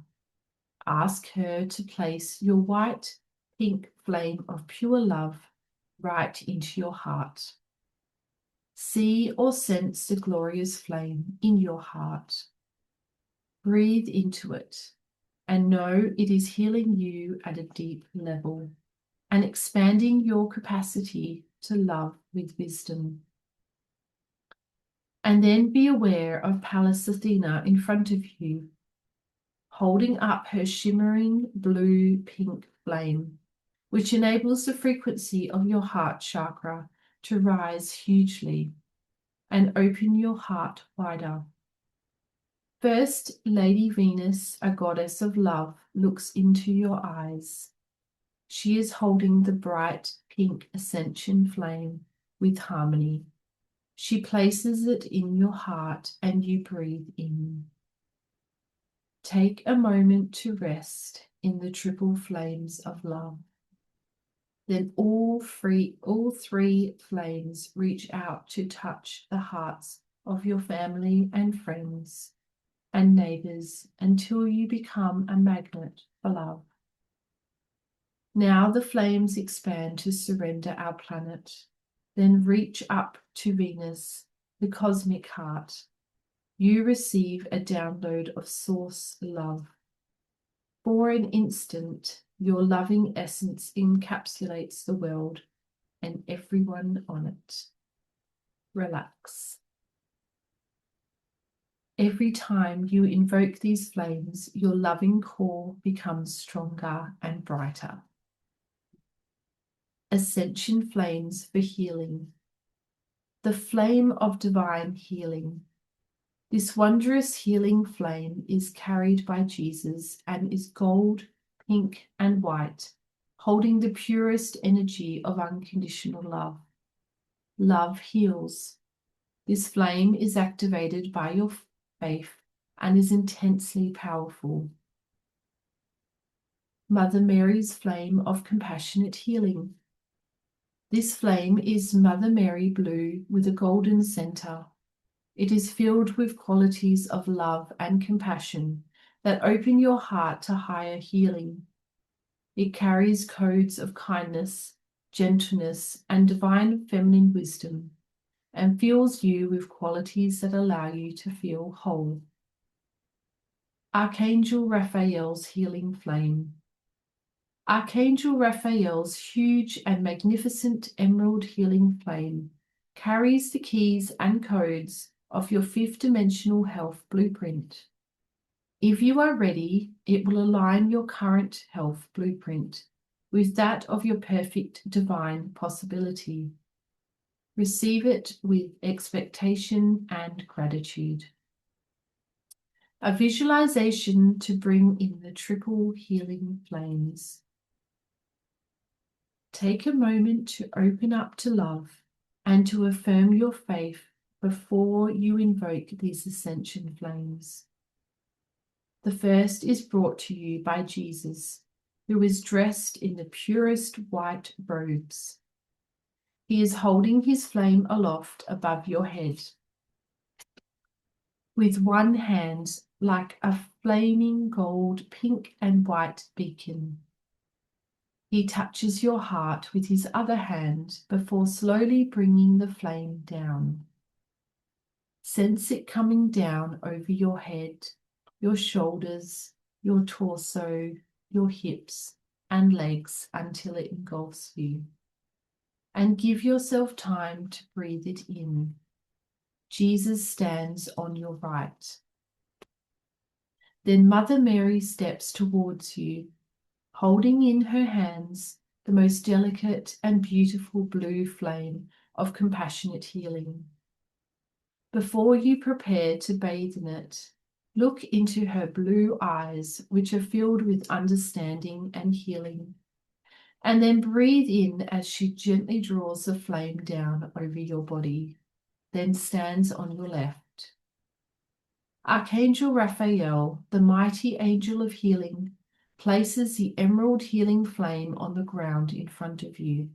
Ask her to place your white, pink flame of pure love right into your heart. See or sense the glorious flame in your heart. Breathe into it and know it is healing you at a deep level and expanding your capacity to love with wisdom. And then be aware of Pallas Athena in front of you, holding up her shimmering blue-pink flame, which enables the frequency of your heart chakra to rise hugely and open your heart wider. First, Lady Venus, a goddess of love, looks into your eyes. She is holding the bright pink Ascension flame with harmony. She places it in your heart and you breathe in. Take a moment to rest in the triple flames of love. Then all three flames reach out to touch the hearts of your family and friends and neighbors until you become a magnet for love. Now the flames expand to surrender our planet, then reach up to Venus, the cosmic heart. You receive a download of source love. For an instant, your loving essence encapsulates the world and everyone on it. Relax. Every time you invoke these flames, your loving core becomes stronger and brighter. Ascension flames for healing. The flame of divine healing. This wondrous healing flame is carried by Jesus and is gold, pink, and white, holding the purest energy of unconditional love. Love heals. This flame is activated by your faith and is intensely powerful. Mother Mary's flame of compassionate healing. This flame is Mother Mary blue with a golden center. It is filled with qualities of love and compassion that open your heart to higher healing. It carries codes of kindness, gentleness, and divine feminine wisdom, and fills you with qualities that allow you to feel whole. Archangel Raphael's healing flame. Archangel Raphael's huge and magnificent emerald healing flame carries the keys and codes of your fifth dimensional health blueprint. If you are ready, it will align your current health blueprint with that of your perfect divine possibility. Receive it with expectation and gratitude. A visualization to bring in the triple healing flames. Take a moment to open up to love and to affirm your faith before you invoke these ascension flames. The first is brought to you by Jesus, who is dressed in the purest white robes. He is holding his flame aloft above your head, with one hand like a flaming gold, pink and white beacon. He touches your heart with his other hand before slowly bringing the flame down. Sense it coming down over your head, your shoulders, your torso, your hips and legs until it engulfs you. And give yourself time to breathe it in. Jesus stands on your right. Then Mother Mary steps towards you, holding in her hands the most delicate and beautiful blue flame of compassionate healing. Before you prepare to bathe in it, look into her blue eyes, which are filled with understanding and healing, and then breathe in as she gently draws the flame down over your body, then stands on your left. Archangel Raphael, the mighty angel of healing, places the emerald healing flame on the ground in front of you.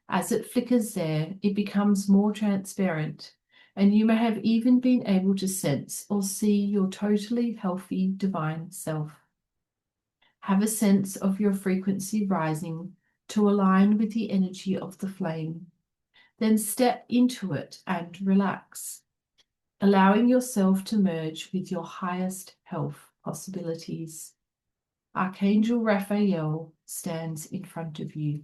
As it flickers there, it becomes more transparent, and you may have even been able to sense or see your totally healthy divine self. Have a sense of your frequency rising to align with the energy of the flame. Then step into it and relax, allowing yourself to merge with your highest health possibilities. Archangel Raphael stands in front of you.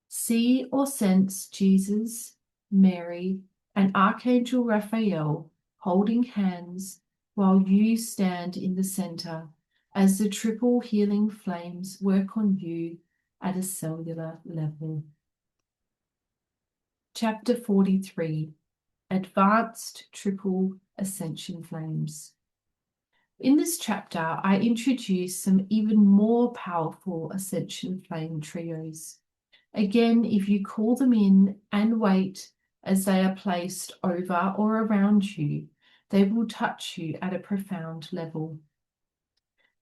See or sense Jesus, Mary, and Archangel Raphael holding hands while you stand in the center as the triple healing flames work on you at a cellular level. Chapter 43, Advanced Triple Ascension Flames. In this chapter, I introduce some even more powerful Ascension Flame trios. Again, if you call them in and wait as they are placed over or around you, they will touch you at a profound level.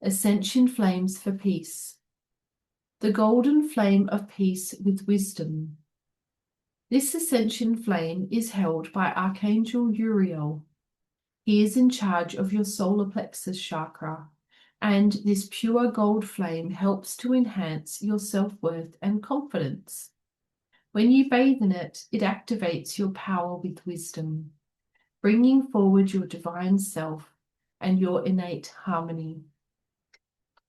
Ascension Flames for Peace. The golden flame of peace with wisdom. This ascension flame is held by Archangel Uriel. He is in charge of your solar plexus chakra, and this pure gold flame helps to enhance your self-worth and confidence. When you bathe in it, it activates your power with wisdom, bringing forward your divine self and your innate harmony.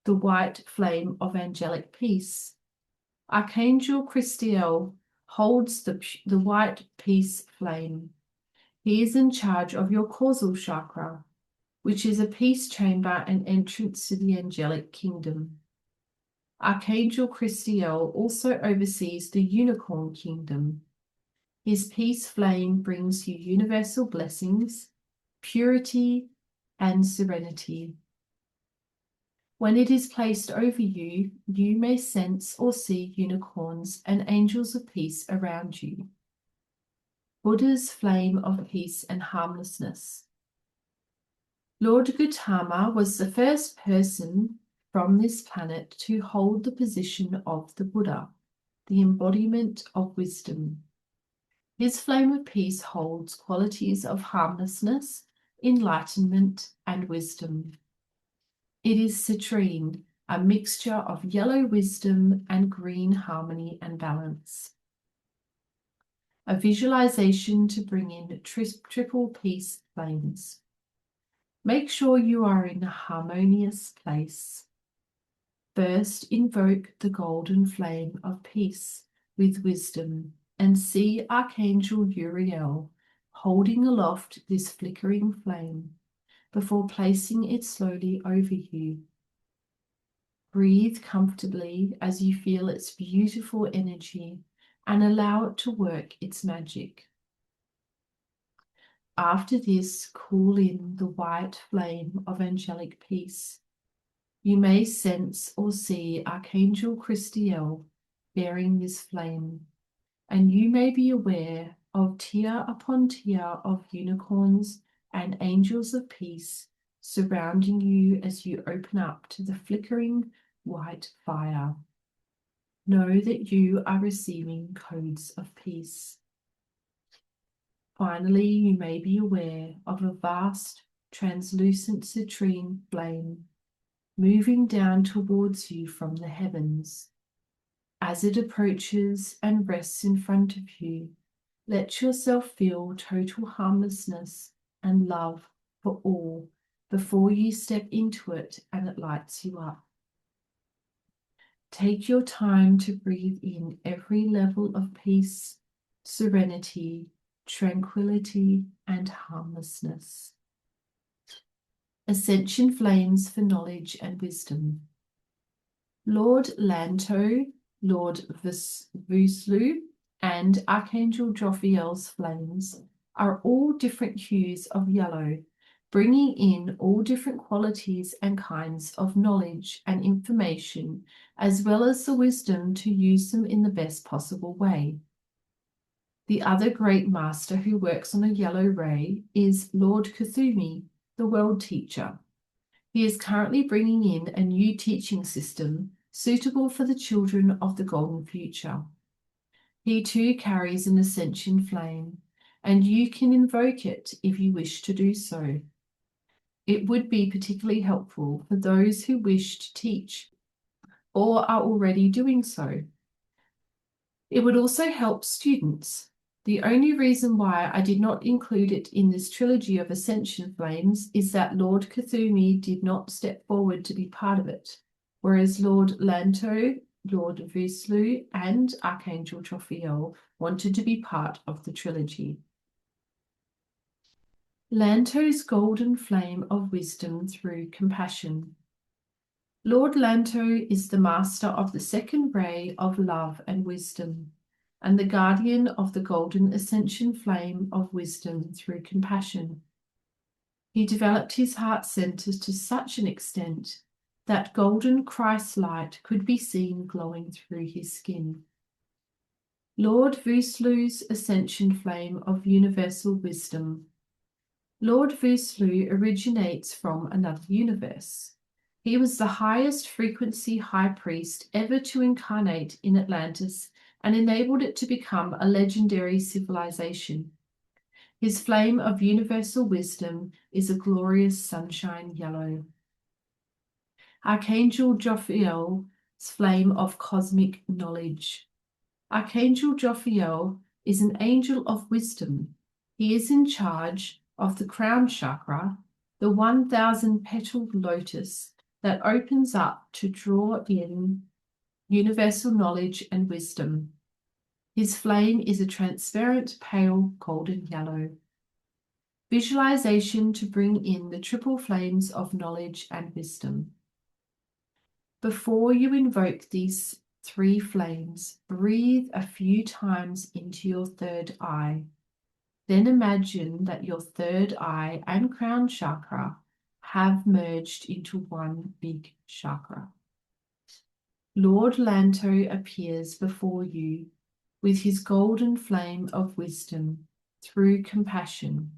The white flame of angelic peace. Archangel Christiel holds the white peace flame. He is in charge of your causal chakra, which is a peace chamber and entrance to the angelic kingdom. Archangel Christiel also oversees the unicorn kingdom. His peace flame brings you universal blessings, purity, and serenity. When it is placed over you, you may sense or see unicorns and angels of peace around you. Buddha's flame of peace and harmlessness. Lord Gautama was the first person from this planet to hold the position of the Buddha, the embodiment of wisdom. His flame of peace holds qualities of harmlessness, enlightenment, and wisdom. It is citrine, a mixture of yellow wisdom and green harmony and balance. A visualization to bring in triple peace flames. Make sure you are in a harmonious place. First, invoke the golden flame of peace with wisdom and see Archangel Uriel holding aloft this flickering flame before placing it slowly over you. Breathe comfortably as you feel its beautiful energy and allow it to work its magic. After this, cool in the white flame of angelic peace. You may sense or see Archangel Christiel bearing this flame, and you may be aware of tier upon tier of unicorns and angels of peace surrounding you as you open up to the flickering white fire. Know that you are receiving codes of peace. Finally, you may be aware of a vast, translucent citrine flame moving down towards you from the heavens. As it approaches and rests in front of you, let yourself feel total harmlessness and love for all before you step into it and it lights you up. Take your time to breathe in every level of peace, serenity, tranquility, and harmlessness. Ascension Flames for Knowledge and Wisdom. Lord Lanto, Lord Vuslu, and Archangel Jophiel's flames are all different hues of yellow, bringing in all different qualities and kinds of knowledge and information, as well as the wisdom to use them in the best possible way. The other great master who works on a yellow ray is Lord Cthulhu, the world teacher. He is currently bringing in a new teaching system suitable for the children of the golden future. He too carries an ascension flame, and you can invoke it if you wish to do so. It would be particularly helpful for those who wish to teach or are already doing so. It would also help students. The only reason why I did not include it in this trilogy of Ascension Flames is that Lord Cthulhu did not step forward to be part of it, whereas Lord Lanto, Lord Vuslu, and Archangel Jophiel wanted to be part of the trilogy. Lanto's golden flame of wisdom through compassion. Lord Lanto is the master of the second ray of love and wisdom, and the guardian of the golden ascension flame of wisdom through compassion. He developed his heart center to such an extent that golden Christ light could be seen glowing through his skin. Lord Vuslu's ascension flame of universal wisdom. Lord Vuslu originates from another universe. He was the highest frequency high priest ever to incarnate in Atlantis and enabled it to become a legendary civilization. His flame of universal wisdom is a glorious sunshine yellow. Archangel Jophiel's flame of cosmic knowledge. Archangel Jophiel is an angel of wisdom. He is in charge of the crown chakra, the 1,000-petaled lotus that opens up to draw in universal knowledge and wisdom. His flame is a transparent, pale, golden yellow. Visualization to bring in the triple flames of knowledge and wisdom. Before you invoke these 3 flames, breathe a few times into your third eye. Then imagine that your third eye and crown chakra have merged into one big chakra. Lord Lanto appears before you with his golden flame of wisdom through compassion,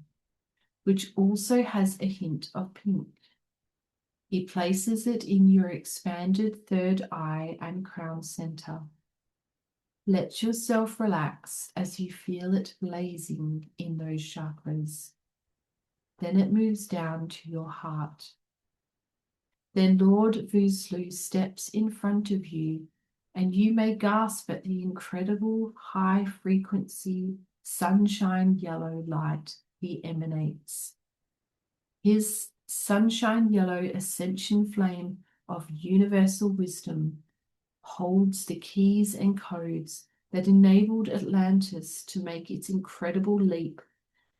which also has a hint of pink. He places it in your expanded third eye and crown center. Let yourself relax as you feel it blazing in those chakras. Then it moves down to your heart. Then Lord Vuslu steps in front of you, and you may gasp at the incredible high-frequency sunshine yellow light he emanates. His sunshine yellow ascension flame of universal wisdom holds the keys and codes that enabled Atlantis to make its incredible leap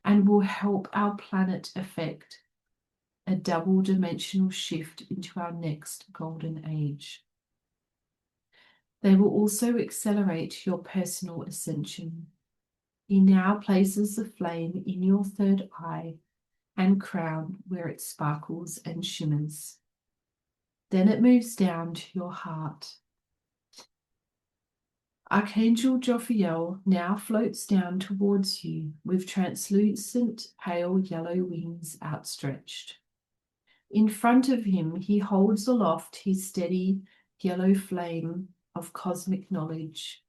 and will help our planet effect a double-dimensional shift into our next golden age. They will also accelerate your personal ascension. He now places the flame in your third eye and crown where it sparkles and shimmers. Then it moves down to your heart. Archangel Jophiel now floats down towards you with translucent pale yellow wings outstretched. In front of him, he holds aloft his steady yellow flame of cosmic knowledge.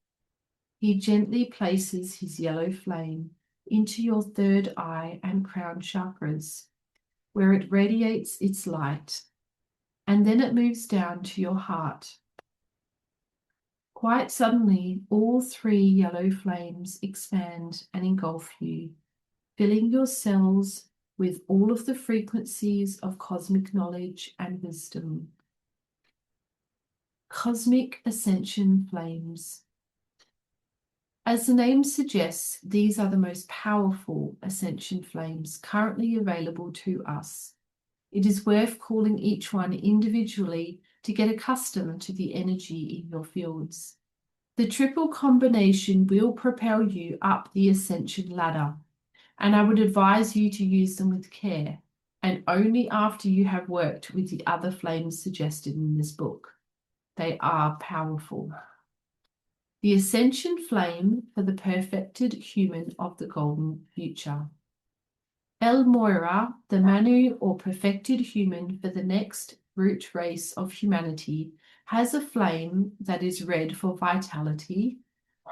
He gently places his yellow flame into your third eye and crown chakras, where it radiates its light, and then it moves down to your heart. Quite suddenly, all 3 yellow flames expand and engulf you, filling your cells with all of the frequencies of cosmic knowledge and wisdom. Cosmic Ascension Flames. As the name suggests, these are the most powerful ascension flames currently available to us. It is worth calling each one individually to get accustomed to the energy in your fields. The triple combination will propel you up the ascension ladder, and I would advise you to use them with care, and only after you have worked with the other flames suggested in this book. They are powerful. The Ascension Flame for the perfected human of the golden future. El Moira, the Manu or perfected human for the next root race of humanity, has a flame that is red for vitality,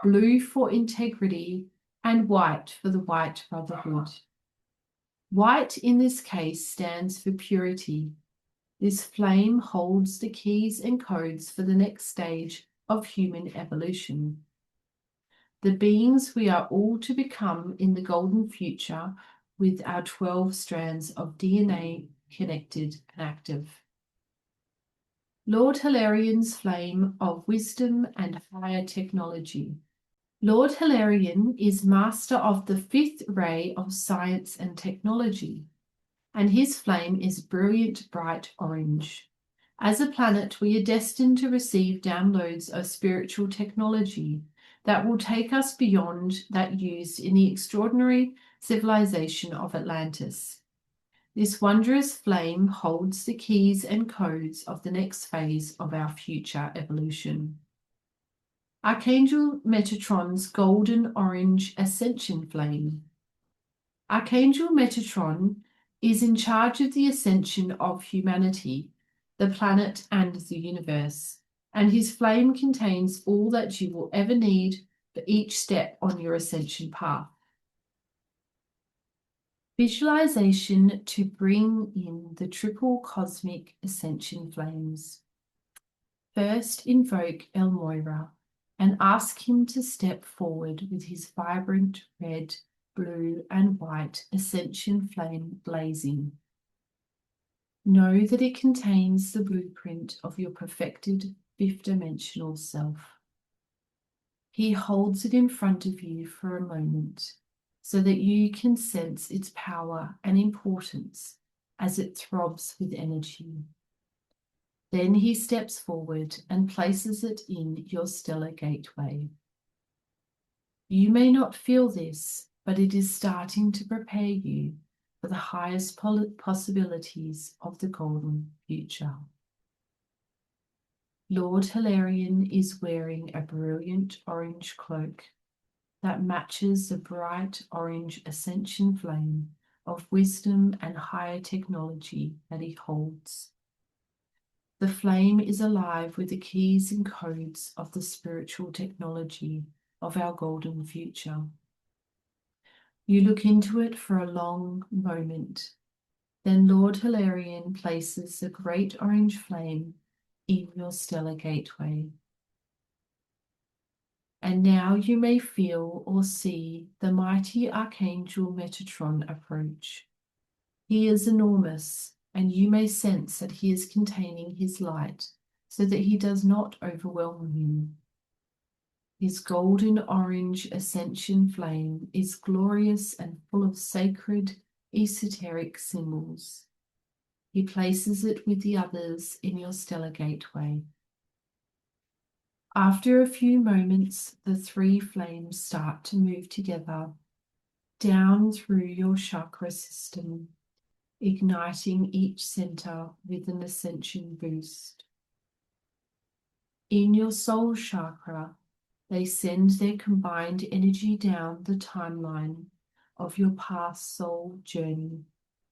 blue for integrity, and white for the White Brotherhood. White in this case stands for purity. This flame holds the keys and codes for the next stage of human evolution. The beings we are all to become in the golden future with our 12 strands of DNA connected and active. Lord Hilarian's flame of wisdom and higher technology. Lord Hilarion is master of the 5th ray of science and technology, and his flame is brilliant bright orange. As a planet, we are destined to receive downloads of spiritual technology that will take us beyond that used in the extraordinary civilization of Atlantis. This wondrous flame holds the keys and codes of the next phase of our future evolution. Archangel Metatron's golden orange ascension flame. Archangel Metatron is in charge of the ascension of humanity, the planet, and the universe, and his flame contains all that you will ever need for each step on your ascension path. Visualization to bring in the triple cosmic ascension flames. First, invoke El Moira and ask him to step forward with his vibrant red, blue, and white ascension flame blazing. Know that it contains the blueprint of your perfected fifth-dimensional self. He holds it in front of you for a moment so that you can sense its power and importance as it throbs with energy. Then he steps forward and places it in your stellar gateway. You may not feel this, but it is starting to prepare you for the highest possibilities of the golden future. Lord Hilarion is wearing a brilliant orange cloak that matches the bright orange ascension flame of wisdom and higher technology that he holds. The flame is alive with the keys and codes of the spiritual technology of our golden future. You look into it for a long moment. Then Lord Hilarion places the great orange flame in your stellar gateway. And now you may feel or see the mighty Archangel Metatron approach. He is enormous, and you may sense that he is containing his light so that he does not overwhelm you. His golden orange ascension flame is glorious and full of sacred, esoteric symbols. He places it with the others in your stellar gateway. After a few moments, the 3 flames start to move together down through your chakra system, igniting each center with an ascension boost. In your soul chakra, they send their combined energy down the timeline of your past soul journey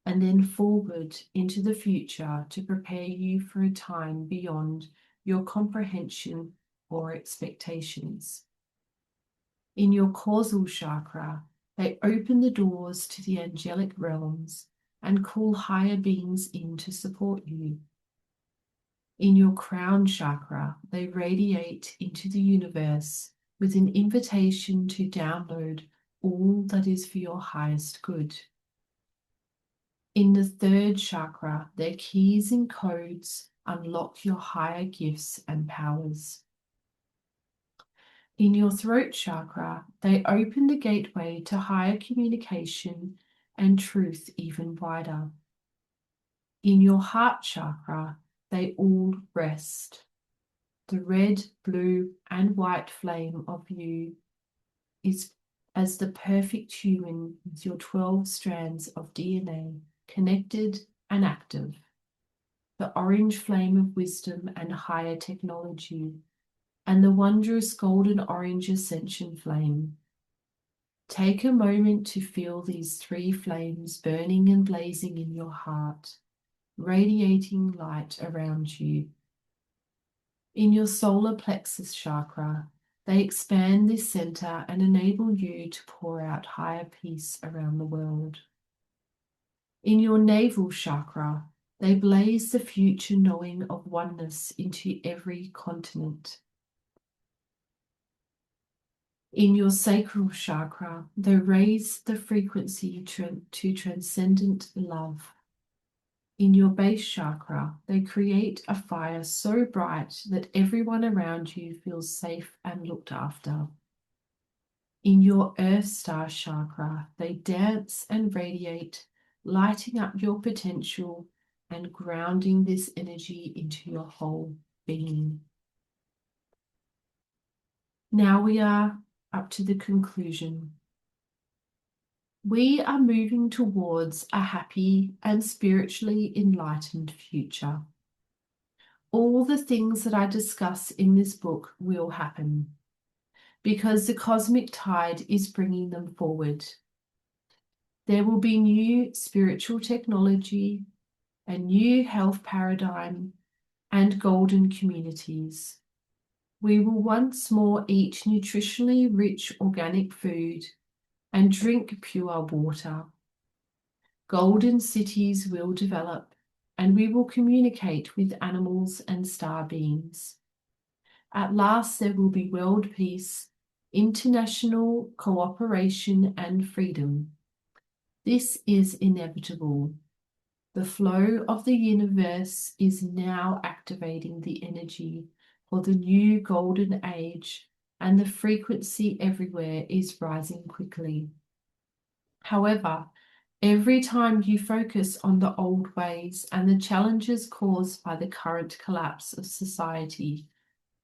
and then forward into the future to prepare you for a time beyond your comprehension or expectations. In your causal chakra, they open the doors to the angelic realms and call higher beings in to support you. In your crown chakra, they radiate into the universe with an invitation to download all that is for your highest good. In the 3rd chakra, their keys and codes unlock your higher gifts and powers. In your throat chakra, they open the gateway to higher communication and truth even wider. In your heart chakra, they all rest. The red, blue, and white flame of you is as the perfect human with your 12 strands of DNA connected and active, the orange flame of wisdom and higher technology, and the wondrous golden orange ascension flame. Take a moment to feel these three flames burning and blazing in your heart, radiating light around you. In your solar plexus chakra, they expand this center and enable you to pour out higher peace around the world. In your navel chakra, they blaze the future knowing of oneness into every continent. In your sacral chakra, they raise the frequency to transcendent love. In your base chakra, they create a fire so bright that everyone around you feels safe and looked after. In your earth star chakra, they dance and radiate, lighting up your potential and grounding this energy into your whole being. Now we are up to the conclusion. We are moving towards a happy and spiritually enlightened future. All the things that I discuss in this book will happen because the cosmic tide is bringing them forward. There will be new spiritual technology, a new health paradigm, and golden communities. We will once more eat nutritionally rich organic food and drink pure water. Golden cities will develop, and we will communicate with animals and star beings. At last there will be world peace, international cooperation and freedom. This is inevitable. The flow of the universe is now activating the energy for the new golden age, and the frequency everywhere is rising quickly. However, every time you focus on the old ways and the challenges caused by the current collapse of society,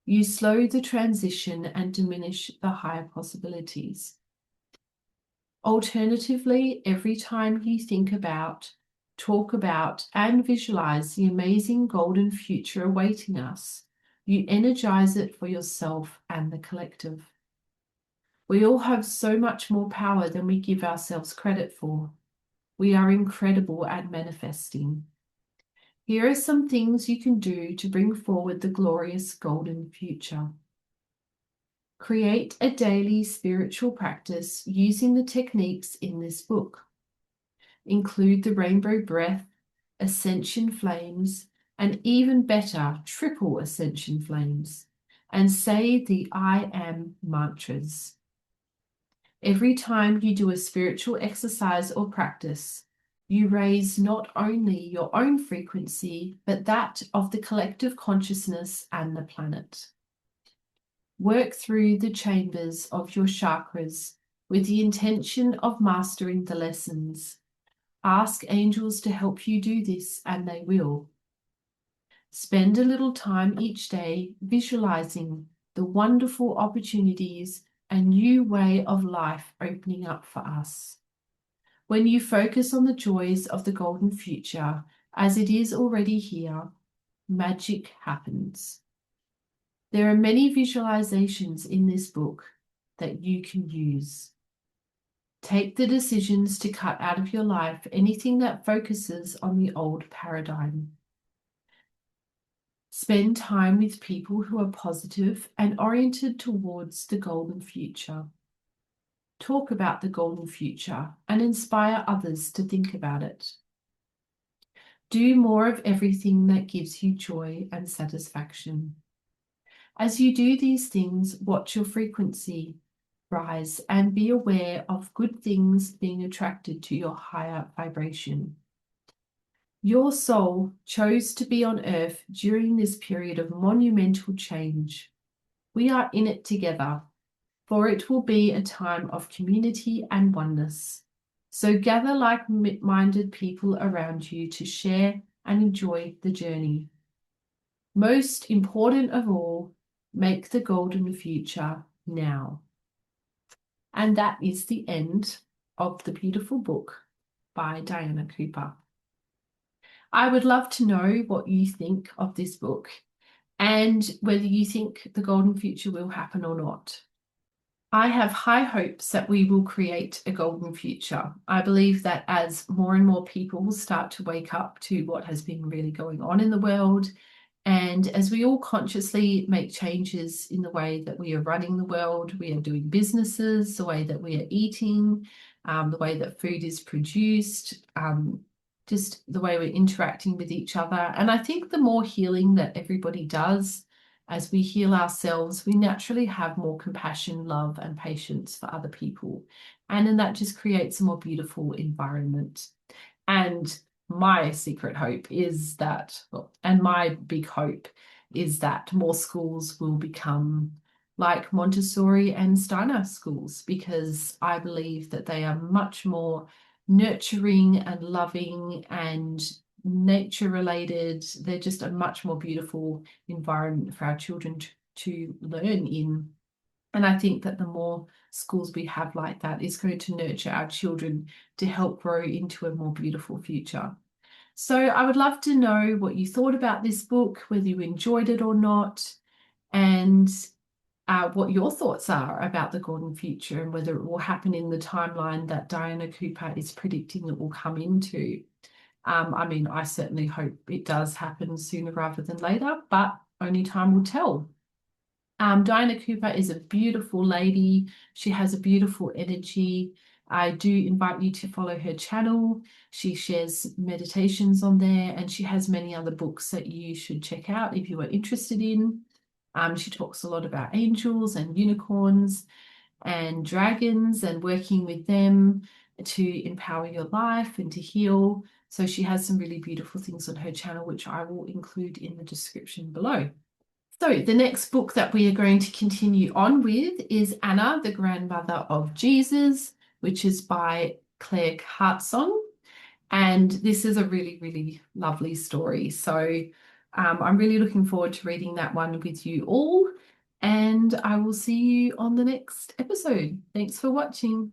you slow the transition and diminish the higher possibilities. Alternatively, every time you think about, talk about, and visualize the amazing golden future awaiting us, you energize it for yourself and the collective. We all have so much more power than we give ourselves credit for. We are incredible at manifesting. Here are some things you can do to bring forward the glorious golden future. Create a daily spiritual practice using the techniques in this book. Include the rainbow breath, ascension flames, and even better, triple ascension flames, and say the I am mantras. Every time you do a spiritual exercise or practice, you raise not only your own frequency, but that of the collective consciousness and the planet. Work through the chambers of your chakras with the intention of mastering the lessons. Ask angels to help you do this, and they will. Spend a little time each day visualizing the wonderful opportunities and new way of life opening up for us. When you focus on the joys of the golden future, as it is already here, magic happens. There are many visualizations in this book that you can use. Take the decisions to cut out of your life anything that focuses on the old paradigm. Spend time with people who are positive and oriented towards the golden future. Talk about the golden future and inspire others to think about it. Do more of everything that gives you joy and satisfaction. As you do these things, watch your frequency rise and be aware of good things being attracted to your higher vibration. Your soul chose to be on earth during this period of monumental change. We are in it together, for it will be a time of community and oneness. So gather like-minded people around you to share and enjoy the journey. Most important of all, make the golden future now. And that is the end of the beautiful book by Diana Cooper. I would love to know what you think of this book and whether you think the golden future will happen or not. I have high hopes that we will create a golden future. I believe that as more and more people start to wake up to what has been really going on in the world, and as we all consciously make changes in the way that we are running the world, we are doing businesses, the way that we are eating, the way that food is produced, just the way we're interacting with each other. And I think the more healing that everybody does, as we heal ourselves, we naturally have more compassion, love, and patience for other people. And then that just creates a more beautiful environment. And my secret hope is that, well, and my big hope is that more schools will become like Montessori and Steiner schools, because I believe that they are much more nurturing and loving and nature related. They're just a much more beautiful environment for our children to learn in. And I think that the more schools we have like that is going to nurture our children to help grow into a more beautiful future. So I would love to know what you thought about this book, whether you enjoyed it or not, and what your thoughts are about the golden future and whether it will happen in the timeline that Diana Cooper is predicting it will come into. I mean, I certainly hope it does happen sooner rather than later, but only time will tell. Diana Cooper is a beautiful lady. She has a beautiful energy. I do invite you to follow her channel. She shares meditations on there, and she has many other books that you should check out if you are interested in. She talks a lot about angels and unicorns and dragons and working with them to empower your life and to heal. So she has some really beautiful things on her channel, which I will include in the description below. So the next book that we are going to continue on with is Anna, the Grandmother of Jesus, which is by Claire Hartson. And this is a really, really lovely story. So I'm really looking forward to reading that one with you all. And I will see you on the next episode. Thanks for watching.